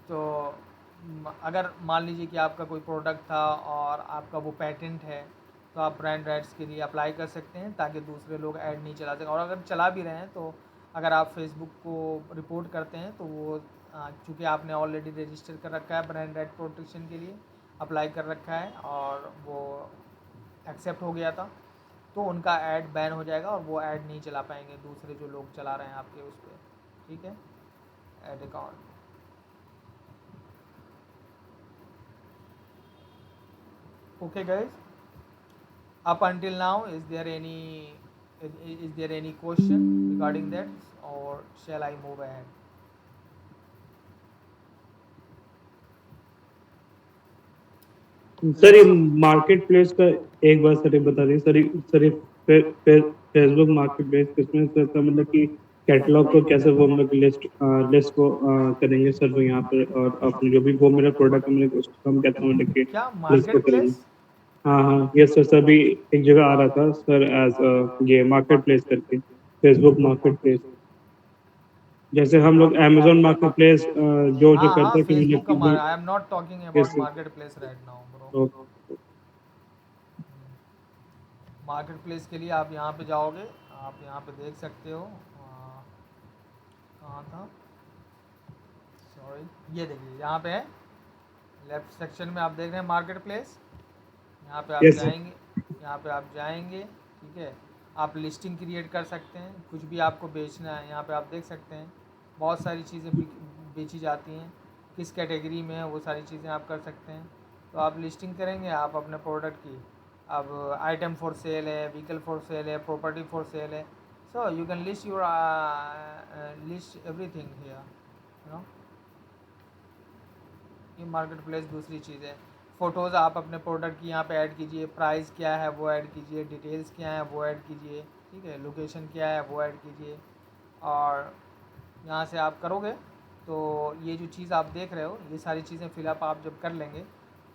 तो अगर मान लीजिए कि आपका कोई प्रोडक्ट था और आपका वो पेटेंट है, तो आप ब्रांड राइट्स के लिए अप्लाई कर सकते हैं ताकि दूसरे लोग ऐड नहीं चला सकें। और अगर चला भी रहे हैं तो अगर आप फेसबुक को रिपोर्ट करते हैं तो वो चूँकि आपने ऑलरेडी रजिस्टर कर रखा है ब्रांड राइट प्रोटेक्शन के लिए, अप्लाई कर रखा है और वो एक्सेप्ट हो गया था, तो उनका ऐड बैन हो जाएगा और वो ऐड नहीं चला पाएंगे दूसरे जो लोग चला रहे हैं आपके उस पर, ठीक है, add account. Okay guys, up until now is there any question regarding that, or shall I move ahead? Sir ये मार्केट प्लेस का एक बार सर ये बता दें सर, फेसबुक मार्केट प्लेस किसमें सर का मतलब कि कैटलॉग को कैसे वो मतलब लिस्ट को करेंगे सर वो यहाँ पर, और अपने जो भी वो मेरा प्रोडक्ट है उसको हम कहते हैं मतलब कि क्या मार्केट प्लेस? हाँ यस सर, सर भी एक जगह आ रहा था सर एज ये मार्केट प्लेस करके, फेसबुक मार्केट प्लेस, जैसे हम लोग अमेज़न मार्केट प्लेस जो करते हैं कि फेसबुक का, आई am not talking about market place right now bro. Market place के लिए आप यहाँ पे जाओगे, आप यहाँ पे देख सकते हो, कहाँ था, सॉरी, ये देखिए यहाँ पे है लेफ्ट सेक्शन में, आप देख रहे हैं मार्केट प्लेस, यहाँ पे आप जाएंगे, यहाँ पे आप जाएंगे, ठीक है। आप लिस्टिंग क्रिएट कर सकते हैं, कुछ भी आपको बेचना है, यहाँ पे आप देख सकते हैं बहुत सारी चीज़ें बेची जाती हैं, किस कैटेगरी में है वो सारी चीज़ें आप कर सकते हैं। तो आप लिस्टिंग करेंगे आप अपने प्रोडक्ट की, अब आइटम फॉर सेल है, व्हीकल फॉर सेल है, प्रॉपर्टी फॉर सेल है, so you can list your list everything here, you know. ये मार्केट प्लेस दूसरी चीज़ है। फ़ोटोज़ आप अपने प्रोडक्ट की यहाँ पे ऐड कीजिए, प्राइस क्या है वो ऐड कीजिए, डिटेल्स क्या है वो ऐड कीजिए, ठीक है, लोकेशन क्या है वो ऐड कीजिए, और यहाँ से आप करोगे तो ये जो चीज़ आप देख रहे हो ये सारी चीज़ें फिलअप आप जब कर लेंगे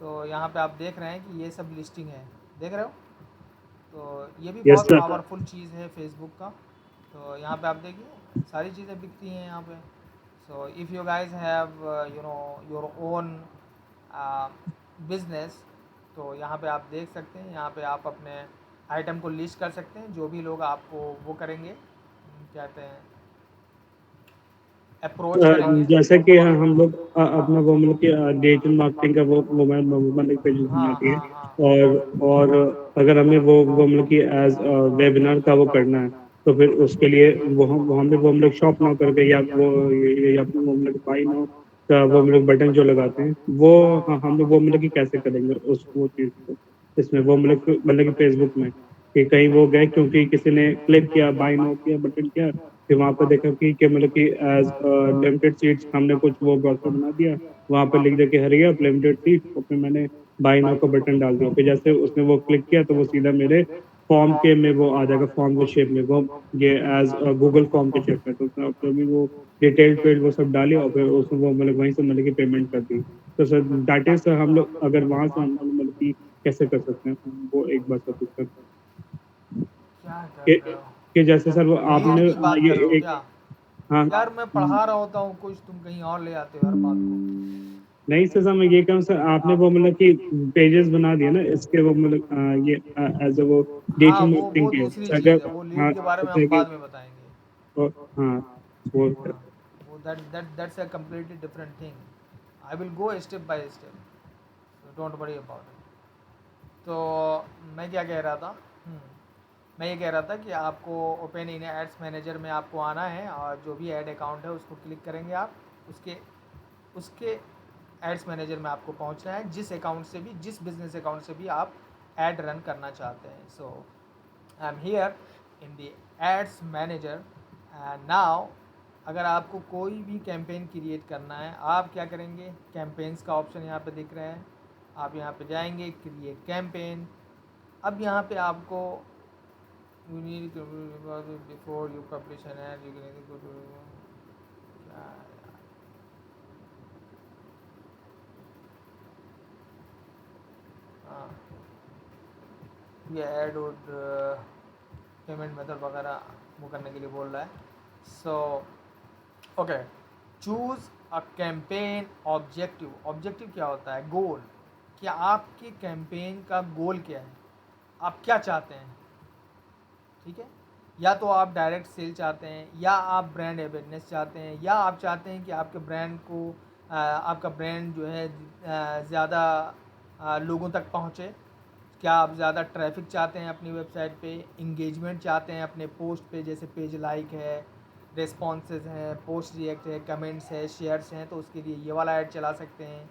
तो यहाँ पे आप देख रहे हैं कि ये सब लिस्टिंग है, देख रहे हो। तो ये भी यस बहुत सर। पावरफुल चीज़ है फेसबुक का। तो यहाँ पे आप देखिए सारी चीज़ें बिकती हैं यहाँ पे। सो if you guys have you know your own business, तो यहाँ पे आप देख सकते हैं, यहाँ पे आप अपने आइटम को लिस्ट कर सकते हैं। जो भी लोग आपको वो करेंगे, क्या कहते हैं, अप्रोच करेंगे। जैसे कि हम लोग अपना वो मतलब कि डिजिटल मार्केटिंग का वो मोबाइल मोबाइल पेज हाँ बनाती है, हाँ हाँ और अगर हमें वो मतलब कि एज वेबिनार का वो करना है, तो फिर उसके लिए वो हमें वो मतलब शॉप ना करके या या वो मतलब बाई नाउ का वो मतलब बटन जो लगाते हैं वो हम लोग वो मतलब कि कैसे करेंगे उस वो चीज़ को इसमें वो मतलब कि फेसबुक में कि कहीं वो गए क्योंकि किसी ने क्लिक किया बाई नाउ किया बटन किया, फिर वहाँ पे देखा कि मतलब कि एज लिमिटेड सीट्स हमने कुछ वो ब्राउज़र बना दिया, वहाँ पे लिख दिया कि हरी अप लिमिटेड सीट, और फिर मैंने बाय नाउ का बटन डाल दिया, फिर जैसे उसने वो क्लिक किया तो वो सीधा मेरे फॉर्म के में वो आ जाएगा, फॉर्म के शेप में वो ये एज गूगल फॉर्म के शेप में। तो उसने तो भी वो डिटेल फील्ड वो सब डाली और फिर उसने वो मतलब वहीं से मतलब कि पेमेंट कर दी। तो सर दैट इज हम लोग अगर वहाँ से हम मतलब कि कैसे कर सकते हैं वो एक बार सर क्या कर कि, रहे हो, कि जैसे सर वो आपने लीड की बात कर रहे हो ये एक क्या? हाँ यार मैं पढ़ा रहा होता हूँ कुछ, तुम कहीं और ले आते हो हर बात को। नहीं सर मैं ये कहूँ सर आपने वो मतलब कि पेजेस बना दिए ना इसके वो मतलब ये एज ए वो हाँ डिजिटल वो मार्केटिंग के दूसरी सर चीज़ है, अगर वो हाँ लीड के बारे में हम जैसे कि बाद में बताएंगे। हाँ वो हाँ, वो that's a completely different thing. I will go step by step, so don't worry about it. तो मैं क्या कह रहा था, मैं ये कह रहा था कि आपको ओपन इन एड्स मैनेजर में आपको आना है, और जो भी ऐड अकाउंट है उसको क्लिक करेंगे आप, उसके उसके एड्स मैनेजर में आपको पहुंचना है, जिस अकाउंट से भी, जिस बिजनेस अकाउंट से भी आप ऐड रन करना चाहते हैं। So I am here in the ads manager and now. अगर आपको कोई भी कैंपेन क्रिएट करना है, आप क्या करेंगे, कैंपेन्स का ऑप्शन यहाँ पे दिख रहा है, आप यहाँ पे जाएंगे क्रिएट कैंपेन। अब यहाँ पे आपको you need to before you publish an ad you can go to हाँ, ये एड और पेमेंट मेथड वगैरह वो करने के लिए बोल रहा है। So okay, choose a campaign objective. Objective क्या होता है, गोल। कि आपके कैंपेन का गोल क्या है, आप क्या चाहते हैं, ठीक है। या तो आप डायरेक्ट सेल चाहते हैं, या आप ब्रांड अवेयरनेस चाहते हैं, या आप चाहते हैं कि आपके ब्रांड को आपका ब्रांड जो है ज़्यादा लोगों तक पहुँचे। क्या आप ज़्यादा ट्रैफिक चाहते हैं अपनी वेबसाइट पे, इंगेजमेंट चाहते हैं अपने पोस्ट पे, जैसे पेज लाइक है, रिस्पॉन्सेज हैं, पोस्ट रिएक्ट है, कमेंट्स है, शेयर्स हैं, तो उसके लिए ये वाला ऐड चला सकते हैं।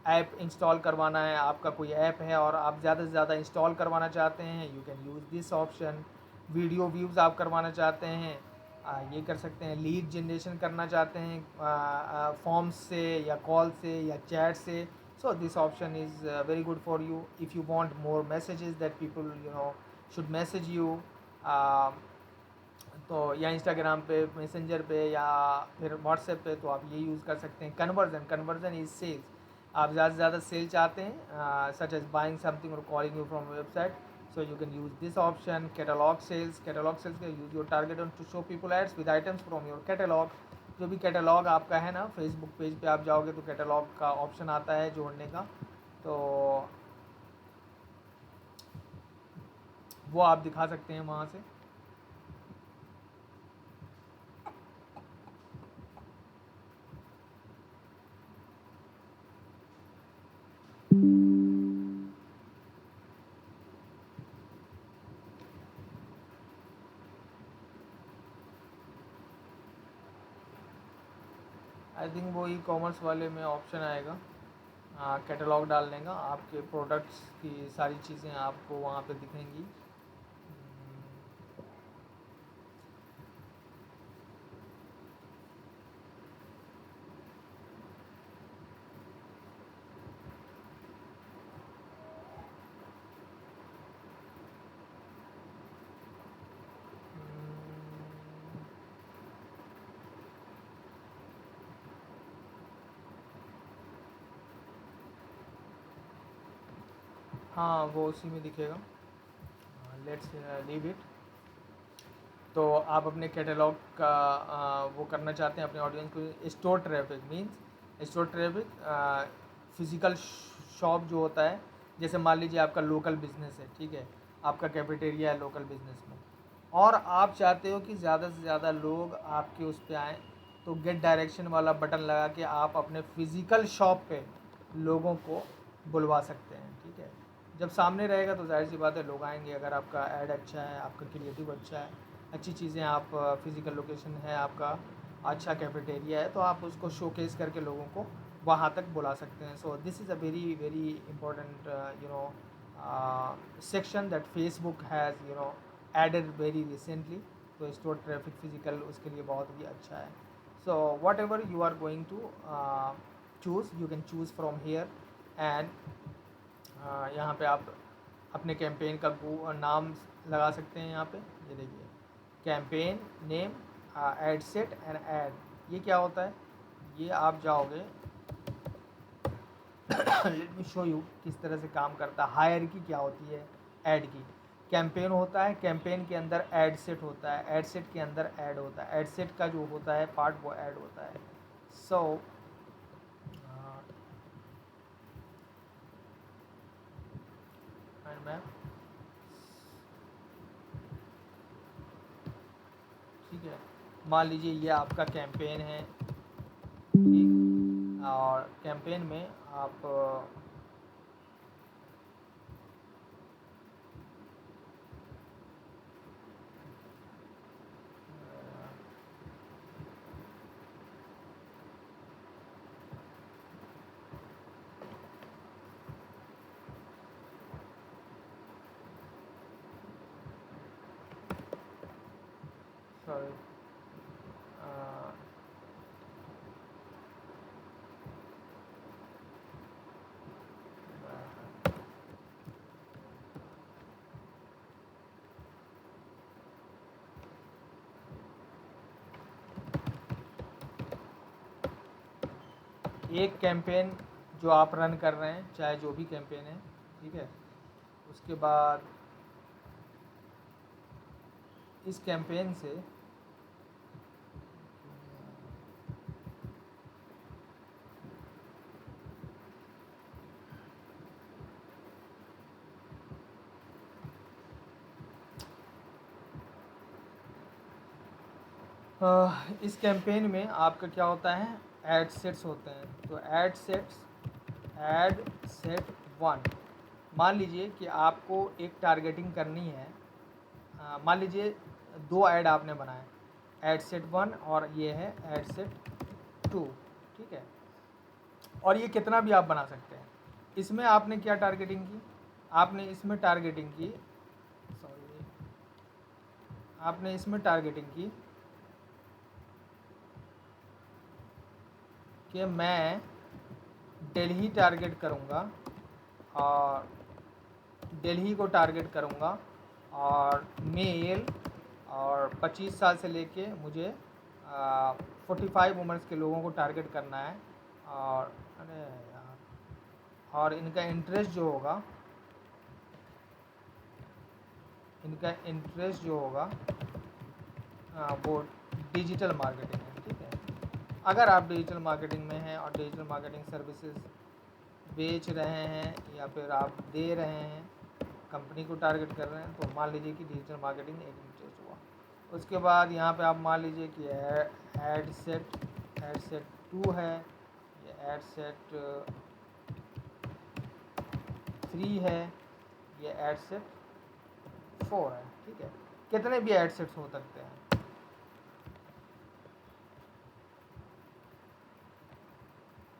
ऐप इंस्टॉल करवाना है, आपका कोई ऐप है और आप ज़्यादा से ज़्यादा इंस्टॉल करवाना चाहते हैं, you can use this option. Video views आप करवाना चाहते हैं, ये कर सकते हैं। लीड जनरेशन करना चाहते हैं फॉर्म्स से या कॉल से या चैट से, so this option is very good for you if you want more messages that people should message you। तो या इंस्टाग्राम पे, मैसेंजर पे, या फिर व्हाट्सएप पे, तो आप ये यूज़ कर सकते हैं। Conversion is sales. आप ज़्यादा से ज़्यादा सेल चाहते हैं, सच एज बाइंग समथिंग और calling you from website, so you can use this option। catalog sales का use your target on to show people ads with items from your catalog। जो भी कैटलॉग आपका है ना, फेसबुक पेज पे आप जाओगे तो कैटलॉग का ऑप्शन आता है जोड़ने का, तो वो आप दिखा सकते हैं वहाँ से। आई थिंक वो ई कॉमर्स वाले में ऑप्शन आएगा कैटलॉग डालने का, आपके प्रोडक्ट्स की सारी चीज़ें आपको वहाँ पे दिखेंगी। हाँ वो उसी में दिखेगा। Let's leave it. तो आप अपने कैटलॉग का वो करना चाहते हैं अपने ऑडियंस को। Store traffic means store traffic physical shop जो होता है, जैसे मान लीजिए आपका लोकल बिजनेस है, ठीक है, आपका कैफेटेरिया है लोकल बिजनेस में, और आप चाहते हो कि ज़्यादा से ज़्यादा लोग आपके उस पर आएँ, तो गेट डायरेक्शन वाला बटन लगा के आप अपने फिज़िकल शॉप पे लोगों को बुलवा सकते हैं, ठीक है। जब सामने रहेगा तो जाहिर सी बात है लोग आएंगे। अगर आपका ऐड अच्छा है, आपका क्रिएटिव अच्छा है, अच्छी चीज़ें, आप फिज़िकल लोकेशन है आपका, अच्छा कैफेटेरिया है, तो आप उसको शोकेस करके लोगों को वहाँ तक बुला सकते हैं। So this is a very very important section that Facebook has added very recently. तो स्टोर ट्रैफिक फिजिकल उसके लिए बहुत ही अच्छा है। So whatever you are going to choose, you can choose from here. And यहाँ पे आप अपने कैंपेन का नाम लगा सकते हैं। यहाँ पे ये देखिए, campaign name, ad set and add. ये क्या होता है, ये आप जाओगे लेट मी शो यू किस तरह से काम करता है। हायरार्की क्या होती है ऐड की। कैंपेन होता है, कैंपेन के अंदर ऐड सेट होता है, ऐड सेट के अंदर ऐड होता है, ऐड सेट का जो होता है पार्ट वो ऐड होता है। सो मैम ठीक है, मान लीजिए ये आपका कैंपेन है, ठीक, और कैंपेन में आप सॉरी एक कैंपेन जो आप रन कर रहे हैं, चाहे जो भी कैंपेन है, ठीक है, उसके बाद इस कैंपेन से इस कैंपेन में आपका क्या होता है, ऐड सेट्स होते हैं। तो ऐड सेट 1, मान लीजिए कि आपको एक टारगेटिंग करनी है। मान लीजिए 2 ऐड आपने बनाए, ऐड सेट 1 और ये है ऐड सेट 2, ठीक है, और ये कितना भी आप बना सकते हैं। इसमें आपने क्या टारगेटिंग की, आपने इसमें टारगेटिंग की, सॉरी, आपने इसमें टारगेटिंग की कि मैं दिल्ली टारगेट करूँगा और दिल्ली को टारगेट करूँगा, और मेल और 25 साल से लेके मुझे 45 उम्र के लोगों को टारगेट करना है। और अरे यार, और इनका इंटरेस्ट जो होगा, इनका इंटरेस्ट जो होगा वो डिजिटल मार्केटिंग है, ठीक है। अगर आप डिजिटल मार्केटिंग में हैं और डिजिटल मार्केटिंग सर्विसेज बेच रहे हैं या फिर आप दे रहे हैं, कंपनी को टारगेट कर रहे हैं, तो मान लीजिए कि डिजिटल मार्केटिंग एक इंटरेस्ट हुआ। उसके बाद यहाँ पे आप मान लीजिए कि ऐड सेट 2 है, ये ऐड सेट 3 है, ये ऐड सेट 4 है, ठीक है। कितने भी ऐड सेट्स हो सकते हैं,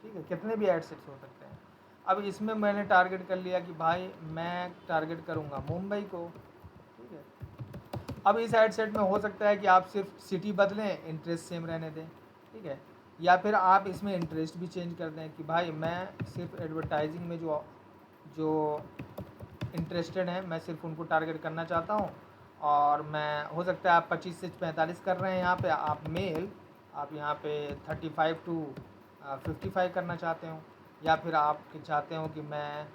ठीक है, कितने भी ऐड सेट्स हो सकते हैं। अब इसमें मैंने टारगेट कर लिया कि भाई मैं टारगेट करूँगा मुंबई को, ठीक है। अब इस ऐड सेट में हो सकता है कि आप सिर्फ सिटी बदलें, इंटरेस्ट सेम रहने दें, ठीक है, या फिर आप इसमें इंटरेस्ट भी चेंज कर दें कि भाई मैं सिर्फ एडवर्टाइजिंग में जो इंटरेस्टेड हैं मैं सिर्फ उनको टारगेट करना चाहता हूँ। और मैं, हो सकता है आप 25 से 45 कर रहे हैं, यहाँ पे आप मेल, आप यहाँ पे 35 टू 55 करना चाहते हो, या फिर आप चाहते हो कि मैं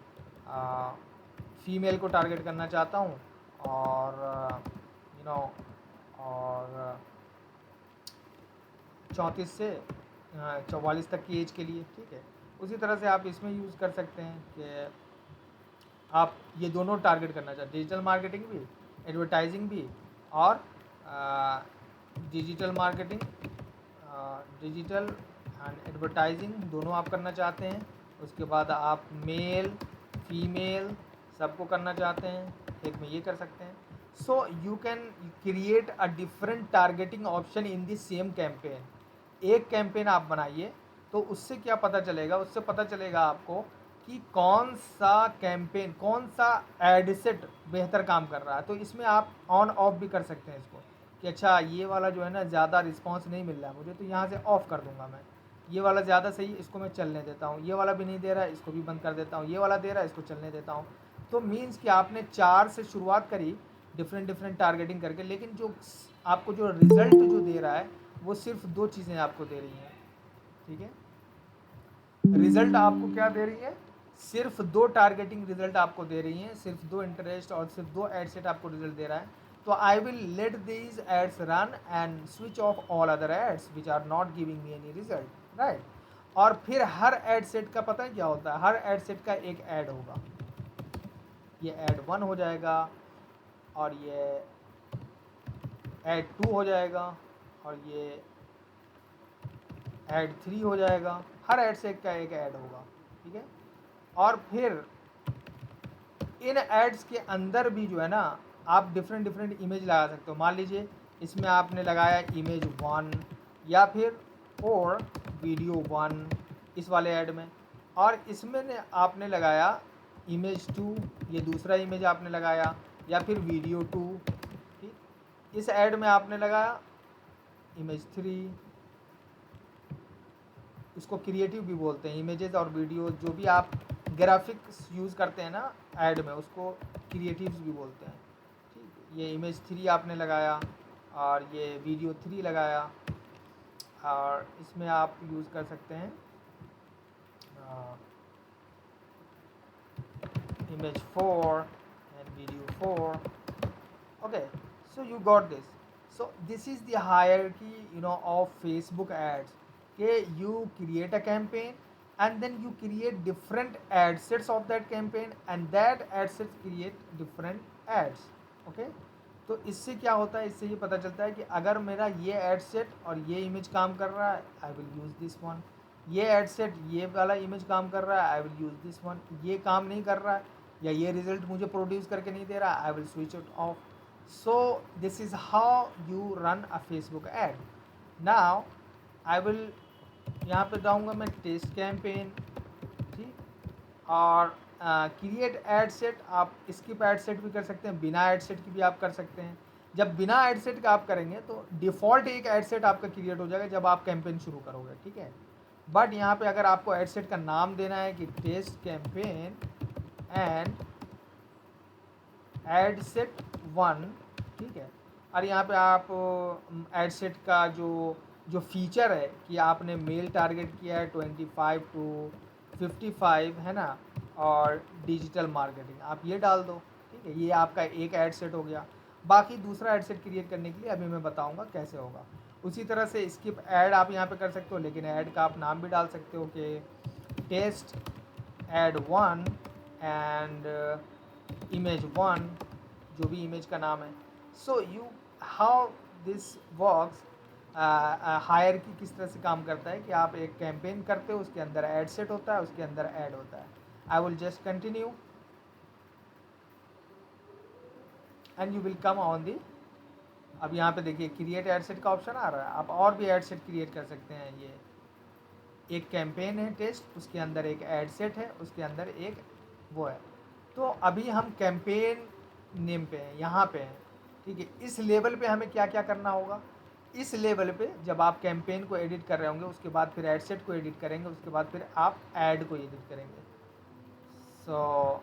फीमेल को टारगेट करना चाहता हूँ और और 34 से 44 तक की एज के लिए, ठीक है। उसी तरह से आप इसमें यूज़ कर सकते हैं कि आप ये दोनों टारगेट करना चाहते, डिजिटल मार्केटिंग भी, एडवर्टाइजिंग भी, और digital marketing, digital and advertising दोनों आप करना चाहते हैं। उसके बाद आप मेल फीमेल सबको करना चाहते हैं, एक में ये कर सकते हैं। So you can create a different targeting option in the same campaign. एक कैंपेन आप बनाइए तो उससे क्या पता चलेगा, उससे पता चलेगा आपको कि कौन सा कैंपेन, कौन सा एड सेट बेहतर काम कर रहा है। तो इसमें आप ऑन ऑफ भी कर सकते हैं इसको कि अच्छा ये वाला जो है ना ज़्यादा रिस्पांस नहीं मिल रहा है मुझे, तो यहाँ से ऑफ़ कर दूंगा मैं। ये वाला ज़्यादा सही, इसको मैं चलने देता हूँ। ये वाला भी नहीं दे रहा है, इसको भी बंद कर देता हूँ। ये वाला दे रहा है, इसको चलने देता हूँ। तो मीन्स कि आपने 4 से शुरुआत करी डिफरेंट टारगेटिंग करके, लेकिन जो आपको जो रिज़ल्ट जो दे रहा है वो सिर्फ 2 चीज़ें आपको दे रही हैं, ठीक है। रिज़ल्ट आपको क्या दे रही है, सिर्फ 2 टारगेटिंग रिजल्ट आपको दे रही हैं, सिर्फ 2 इंटरेस्ट और सिर्फ 2 एड सेट आपको रिजल्ट दे रहा है। तो I will let these ads run and switch off all other ads which are not giving me any result, right. और फिर हर एड सेट का पता है क्या होता है, हर एड सेट का एक ऐड होगा। ये ऐड 1 हो जाएगा और ये ऐड 2 हो जाएगा और ये ऐड 3 हो जाएगा। हर एड सेट का एक ऐड होगा, ठीक है। और फिर इन एड्स के अंदर भी जो है ना आप डिफरेंट इमेज लगा सकते हो। मान लीजिए इसमें आपने लगाया इमेज 1 या फिर और वीडियो 1 इस वाले ऐड में, और इसमें ने आपने लगाया इमेज 2, ये दूसरा इमेज आपने लगाया, या फिर वीडियो 2, ठीक। इस ऐड में आपने लगाया इमेज 3, इसको क्रिएटिव भी बोलते हैं। इमेजेस और वीडियो जो भी आप ग्राफिक्स यूज़ करते हैं ना ऐड में, उसको क्रिएटिव्स भी बोलते हैं, ठीक। ये इमेज 3 आपने लगाया और ये वीडियो 3 लगाया, और इसमें आप यूज़ कर सकते हैं image 4 and video 4. Okay, so you got this. So this is the hierarchy of Facebook ads. Okay, you create a campaign and then you create different ad sets of that campaign and that ad sets create different ads. Okay, तो इससे क्या होता है, इससे ये पता चलता है कि अगर मेरा ये एड सेट और ये इमेज काम कर रहा है, I will use this one. ये एड सेट ये वाला इमेज काम कर रहा है, I will use this one. ये काम नहीं कर रहा है या ये रिजल्ट मुझे प्रोड्यूस करके नहीं दे रहा, I will switch it of. So this is how you run a Facebook ad. Now I will यहाँ पे जाऊँगा मैं टेस्ट कैंपेन, ठीक, और क्रिएट एड सेट। आप स्किप एड सेट भी कर सकते हैं, बिना एड सेट की भी आप कर सकते हैं। जब बिना एड सेट का आप करेंगे तो डिफ़ॉल्ट एक एड सेट आपका क्रिएट हो जाएगा जब आप कैंपेन शुरू करोगे, ठीक है। बट यहाँ पे अगर आपको एड सेट का नाम देना है कि test campaign and ad set 1, ठीक है, और यहाँ पे आप एड सेट का जो फीचर है कि आपने मेल टारगेट किया है 25 to 55 है ना, और डिजिटल मार्केटिंग आप ये डाल दो, ठीक है। ये आपका एक ऐड सेट हो गया। बाकी दूसरा ऐड सेट क्रिएट करने के लिए अभी मैं बताऊंगा कैसे होगा। उसी तरह से स्किप ऐड आप यहाँ पे कर सकते हो, लेकिन ऐड का आप नाम भी डाल सकते हो कि टेस्ट ऐड 1 एंड इमेज 1, जो भी इमेज का नाम है। So you how this works, hierarchy किस तरह से काम करता है कि आप एक कैंपेन करते हो, उसके अंदर ऐड सेट होता है, उसके अंदर ऐड होता है। आई will just continue and you will come on the. अब यहाँ पे देखिए क्रिएट एड सेट का ऑप्शन आ रहा है। आप और भी एड सेट क्रिएट कर सकते हैं। ये एक कैंपेन है टेस्ट, उसके अंदर एक एड सेट है, उसके अंदर एक वो है। तो अभी हम कैंपेन नेम पे हैं, यहाँ पे हैं, ठीक है। इस लेवल पे हमें क्या क्या करना होगा, इस लेवल पे जब आप कैंपेन को एडिट कर रहे होंगे, उसके बाद फिर एड सेट को एडिट करेंगे, उसके बाद फिर आप ऐड को एडिट करेंगे। सो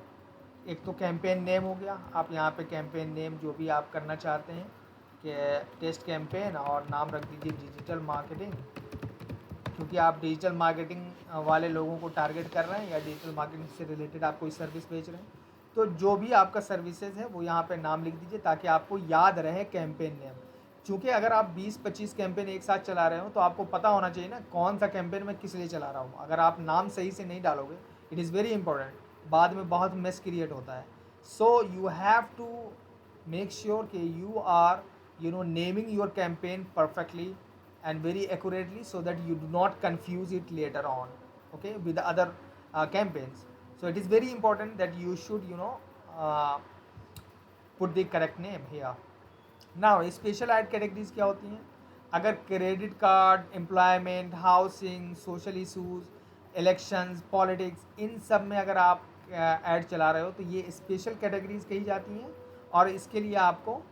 एक तो कैंपेन नेम हो गया, आप यहाँ पे कैंपेन नेम जो भी आप करना चाहते हैं कि टेस्ट कैंपेन और नाम रख दीजिए डिजिटल मार्केटिंग, क्योंकि आप डिजिटल मार्केटिंग वाले लोगों को टारगेट कर रहे हैं या डिजिटल मार्केटिंग से रिलेटेड आप कोई सर्विस बेच रहे हैं। तो जो भी आपका सर्विसेज है वो यहाँ पे नाम लिख दीजिए ताकि आपको याद रहे कैंपेन नेम। चूँकि अगर आप 20-25 कैंपेन एक साथ चला रहे हो तो आपको पता होना चाहिए ना कौन सा कैंपेन मैं किस लिए चला रहा हूँ। अगर आप नाम सही से नहीं डालोगे, इट इज़ वेरी इंपॉर्टेंट, बाद में बहुत मेस क्रिएट होता है। So you have to make sure कि you are naming your campaign perfectly and very accurately so that you do not confuse it later on, okay, with the other campaigns. So it is very important that you should put the correct name here. Now special ad categories क्या होती हैं? अगर credit card, employment, housing, social issues, elections, politics, इन सब में अगर आप ऐड चला रहे हो तो ये स्पेशल कैटेगरीज कही जाती हैं। और इसके लिए आपको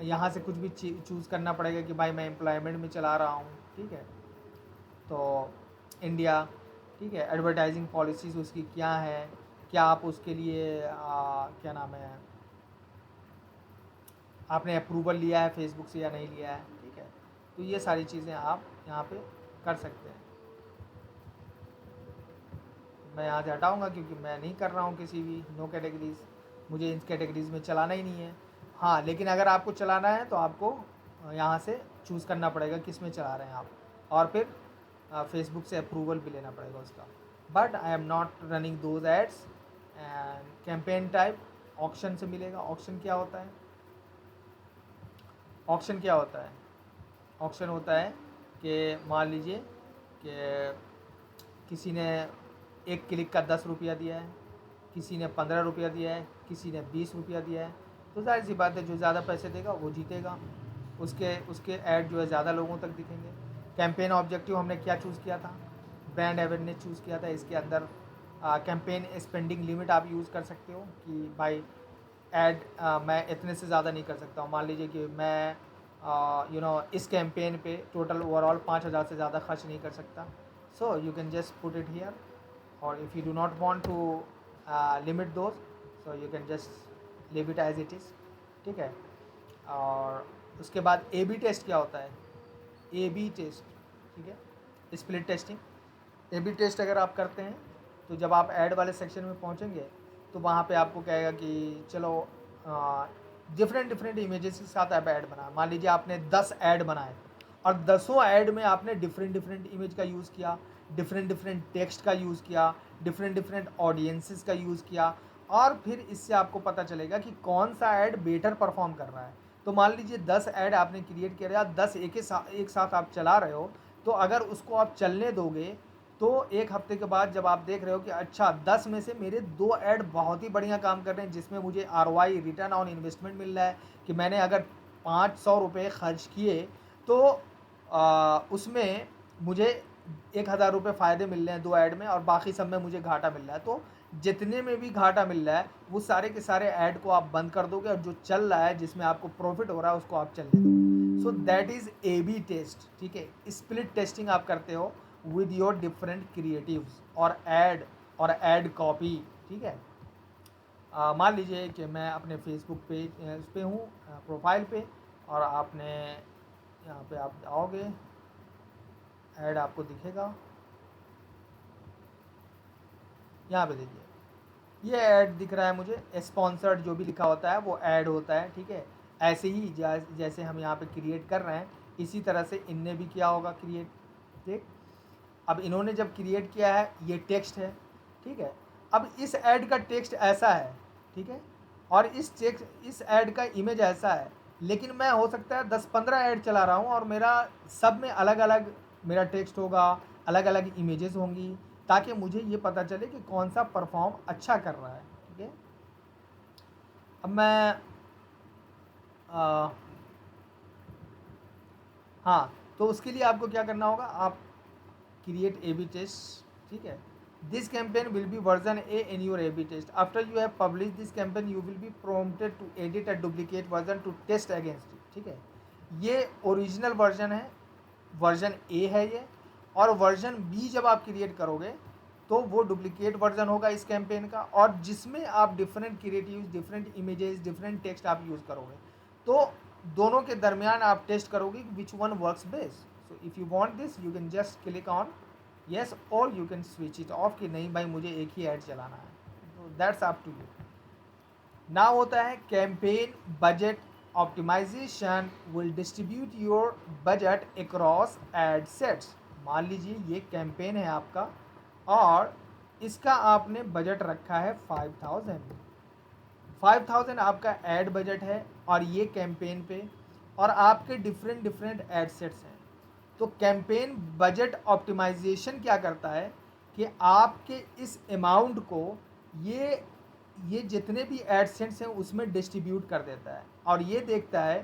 यहाँ से कुछ भी चूज़ करना पड़ेगा कि भाई मैं एम्प्लॉयमेंट में चला रहा हूँ, ठीक है, तो इंडिया, ठीक है, एडवर्टाइजिंग पॉलिसीज़ उसकी क्या है, क्या आप उसके लिए क्या नाम है, आपने अप्रूवल लिया है फेसबुक से या नहीं लिया है, ठीक है। तो ये सारी चीज़ें आप यहाँ पे कर सकते हैं। मैं यहाँ से हटाऊँगा क्योंकि मैं नहीं कर रहा हूँ किसी भी नो कैटेगरीज, मुझे इन कैटेगरीज में चलाना ही नहीं है। हाँ, लेकिन अगर आपको चलाना है तो आपको यहाँ से चूज़ करना पड़ेगा किस में चला रहे हैं आप, और फिर फेसबुक से अप्रूवल भी लेना पड़ेगा उसका। But I am not running those ads. And campaign type auction से मिलेगा। ऑक्शन क्या होता है? ऑक्शन क्या होता है? ऑक्शन होता है कि मान लीजिए कि किसी ने 1 क्लिक का 10 रुपया दिया है, किसी ने 15 रुपया दिया है, किसी ने 20 रुपया दिया है, तो जाहिर सी बात है जो ज़्यादा पैसे देगा वो जीतेगा, उसके ऐड जो है ज़्यादा लोगों तक दिखेंगे। कैंपेन ऑब्जेक्टिव हमने क्या चूज़ किया था? ब्रांड अवेयरनेस चूज़ किया था। इसके अंदर कैंपेन स्पेंडिंग लिमिट आप यूज़ कर सकते हो कि भाई ऐड मैं इतने से ज़्यादा नहीं कर सकता हूँ। मान लीजिए कि मैं इस कैंपेन पे टोटल ओवरऑल 5,000 से ज़्यादा खर्च नहीं कर सकता। So you can just put it here, और if you do not want to limit those, so you can just leave it as it is, ठीक है। और उसके बाद ए बी टेस्ट क्या होता है? ए बी टेस्ट, ठीक है, split testing. A B test अगर आप करते हैं तो जब आप ऐड वाले सेक्शन में पहुंचेंगे तो वहाँ पे आपको कहेगा कि चलो डिफरेंट इमेजेस के साथ आप ऐड बनाए। मान लीजिए आपने 10 ऐड बनाए और 10 ऐड में आपने डिफरेंट इमेज का यूज़ किया, डिफरेंट टेक्स्ट का यूज़ किया, डिफरेंट ऑडियंसेस का यूज़ किया, और फिर इससे आपको पता चलेगा कि कौन सा ऐड बेटर परफॉर्म कर रहा है। तो मान लीजिए 10 ऐड आपने क्रिएट किया, 10 एक साथ आप चला रहे हो, तो अगर उसको आप चलने दोगे तो 1 हफ्ते के बाद जब आप देख रहे हो कि अच्छा 10 में से मेरे 2 ऐड बहुत ही बढ़िया काम कर रहे हैं जिसमें मुझे ROI रिटर्न ऑन इन्वेस्टमेंट मिल रहा है कि मैंने अगर 500 रुपये खर्च किए तो उसमें मुझे 1,000 रुपये फ़ायदे मिल रहे हैं 2 ऐड में, और बाकी सब में मुझे घाटा मिल रहा है। तो जितने में भी घाटा मिल रहा है वो सारे के सारे ऐड को आप बंद कर दोगे, और जो चल रहा है जिसमें आपको प्रॉफिट हो रहा है उसको आप चलने दोगे। So that is A B test, ठीक है। स्प्लिट टेस्टिंग आप करते हो विद योर डिफरेंट क्रिएटिव्स और ऐड कॉपी, ठीक है। मान लीजिए कि मैं अपने फेसबुक पेज पे हूँ, प्रोफाइल पे, और आपने यहाँ पे आप आओगे, ऐड आपको दिखेगा, यहाँ पे देखिए ये ऐड दिख रहा है मुझे। स्पॉन्सर्ड जो भी लिखा होता है वो ऐड होता है, ठीक है। ऐसे ही जैसे हम यहाँ पे क्रिएट कर रहे हैं इसी तरह से इनने भी किया होगा क्रिएट, ठीक। अब इन्होंने जब क्रिएट किया है ये टेक्स्ट है, ठीक है। अब इस ऐड का टेक्स्ट ऐसा है, ठीक है, और इस ऐड का इमेज ऐसा है, लेकिन मैं हो सकता है 10-15 ऐड चला रहा हूँ और मेरा सब में अलग अलग मेरा टेक्स्ट होगा, अलग अलग इमेजेस होंगी, ताकि मुझे ये पता चले कि कौन सा परफॉर्म अच्छा कर रहा है, ठीक है। अब मैं हाँ, तो उसके लिए आपको क्या करना होगा, आप क्रिएट ए बी टेस्ट, ठीक है। This campaign will be version A in your A B test. After you have publish this campaign you will be prompted to edit a duplicate version to test against it, ठीक है। ये ओरिजिनल वर्जन है, वर्जन ए है ये, और वर्जन बी जब आप क्रिएट करोगे तो वो डुप्लीकेट वर्जन होगा इस कैंपेन का, और जिसमें आप different creatives, different images, different text आप यूज़ करोगे। तो दोनों के दरमियान आप टेस्ट करोगे which one works best. So if you want this you can just click on yes, और you can switch it off कि नहीं भाई मुझे एक ही ऐड चलाना है। तो दैट्स अप टू यू। ना होता है campaign budget optimisation will distribute your budget across ad sets. मान लीजिए ये कैंपेन है आपका और इसका आपने बजट रखा है 5000 आपका एड बजट है और ये कैंपेन पे, और आपके डिफरेंट एड सेट्स हैं। तो कैंपेन बजट ऑप्टिमाइजेशन क्या करता है कि आपके इस अमाउंट को ये जितने भी एड सेट्स हैं उसमें डिस्ट्रीब्यूट कर देता है और ये देखता है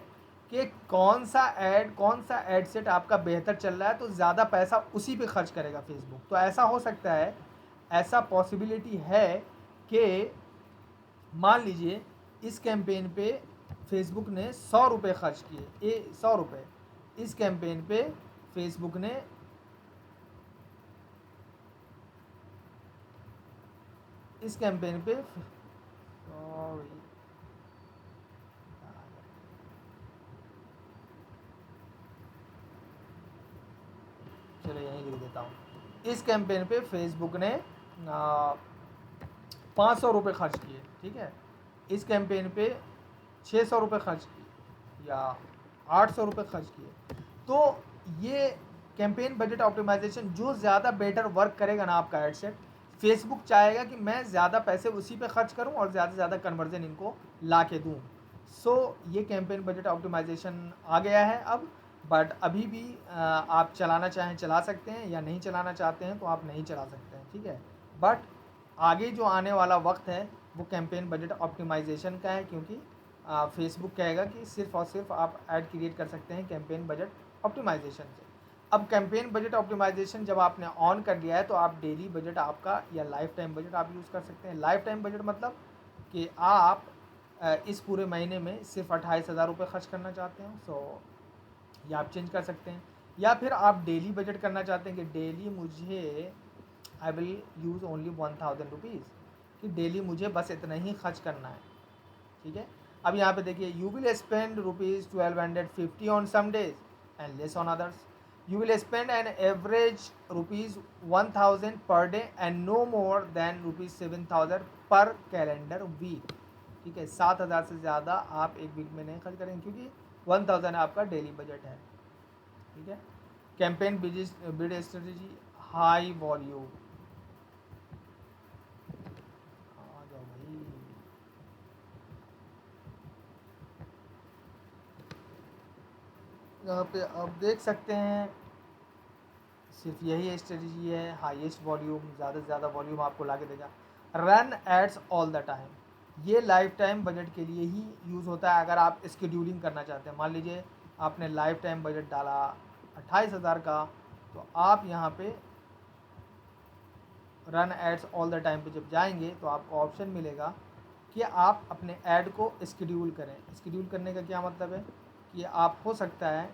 कि कौन सा एड सेट आपका बेहतर चल रहा है, तो ज़्यादा पैसा उसी पे खर्च करेगा फेसबुक। तो ऐसा हो सकता है, ऐसा पॉसिबिलिटी है कि मान लीजिए इस कैंपेन पे फेसबुक ने 100 रुपये खर्च किए, 100 रुपये इस कैंपेन पे फेसबुक ने चलो यहीं लिख देता हूँ। इस कैंपेन पे फेसबुक ने 500 रुपये खर्च किए, ठीक है। इस कैंपेन पे 600 रुपये खर्च किए या 800 रुपये खर्च किए। तो ये कैंपेन बजट ऑप्टिमाइजेशन जो ज़्यादा बेटर वर्क करेगा ना आपका एड सेट, फेसबुक चाहेगा कि मैं ज़्यादा पैसे उसी पे खर्च करूं और ज़्यादा से ज़्यादा कन्वर्जन इनको ला के दूँ। सो ये कैंपेन बजट ऑप्टिमाइजेशन आ गया है अब, बट अभी भी आप चलाना चाहें चला सकते हैं या नहीं चलाना चाहते हैं तो आप नहीं चला सकते हैं, ठीक है। बट आगे जो आने वाला वक्त है वो कैंपेन बजट ऑप्टिमाइजेशन का है, क्योंकि फेसबुक कहेगा कि सिर्फ और सिर्फ आप ऐड क्रिएट कर सकते हैं कैंपेन बजट ऑप्टिमाइजेशन से। अब कैंपेन बजट ऑप्टिमाइजेशन जब आपने ऑन कर लिया है तो आप डेली बजट आपका या लाइफ टाइम बजट आप यूज़ कर सकते हैं। लाइफ टाइम बजट मतलब कि आप इस पूरे महीने में सिर्फ 28,000 रुपये खर्च करना चाहते हैं, सो या आप चेंज कर सकते हैं। या फिर आप डेली बजट करना चाहते हैं कि डेली मुझे I will use only 1000 rupees, कि डेली मुझे बस इतना ही खर्च करना है, ठीक है। अब यहाँ पे देखिए, you will spend rupees 1250 on some days and less on others. You will spend an average rupees 1000 per day and no more than rupees 7000 per calendar week, ठीक है। 7000 से ज़्यादा आप एक वीक में नहीं खर्च करेंगे, क्योंकि 1000 आपका डेली बजट है, ठीक है। Campaign bid strategy high volume, आ जाओ भाई। यहाँ पे आप देख सकते हैं सिर्फ यही स्ट्रेटजी है, हाईएस्ट वॉल्यूम, ज़्यादा से ज़्यादा वॉल्यूम आपको ला के देगा। Run ads all the time, ये लाइफ टाइम बजट के लिए ही यूज़ होता है। अगर आप स्केड्यूलिंग करना चाहते हैं, मान लीजिए आपने लाइफ टाइम बजट डाला 28,000 का, तो आप यहाँ पे run ads all the time पे जब जाएंगे तो आपको ऑप्शन मिलेगा कि आप अपने ऐड को स्केड्यूल करें। स्केड्यूल करने का क्या मतलब है कि आप हो सकता है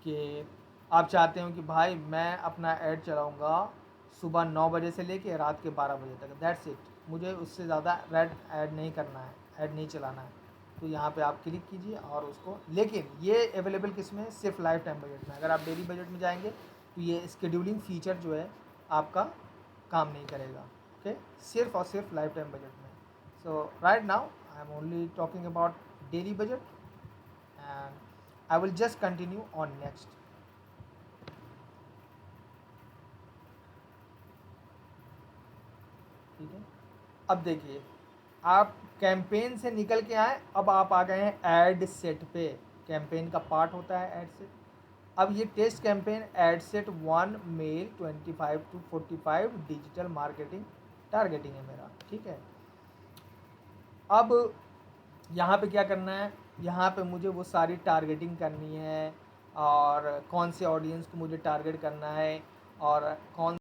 कि आप चाहते हो कि भाई मैं अपना ऐड चलाऊँगा सुबह 9 बजे से लेके रात के 12 बजे तक, दैट्स इट, मुझे उससे ज़्यादा ऐड नहीं करना है, ऐड नहीं चलाना है। तो यहाँ पे आप क्लिक कीजिए और उसको, लेकिन ये अवेलेबल किस में, सिर्फ लाइफ टाइम बजट में। अगर आप डेली बजट में जाएंगे तो ये स्केड्यूलिंग फीचर जो है आपका काम नहीं करेगा, ओके, सिर्फ और सिर्फ लाइफ टाइम बजट में। So right now I am only talking about daily budget and I will just continue on next. ठीक है, अब देखिए आप कैंपेन से निकल के आए, अब आप आ गए हैं ऐड सेट पे। कैंपेन का पार्ट होता है ऐड सेट। अब ये test campaign ad set 1 male 25 to 45 digital marketing targeting है मेरा, ठीक है। अब यहाँ पे क्या करना है, यहाँ पे मुझे वो सारी टारगेटिंग करनी है और कौन से ऑडियंस को मुझे टारगेट करना है और कौन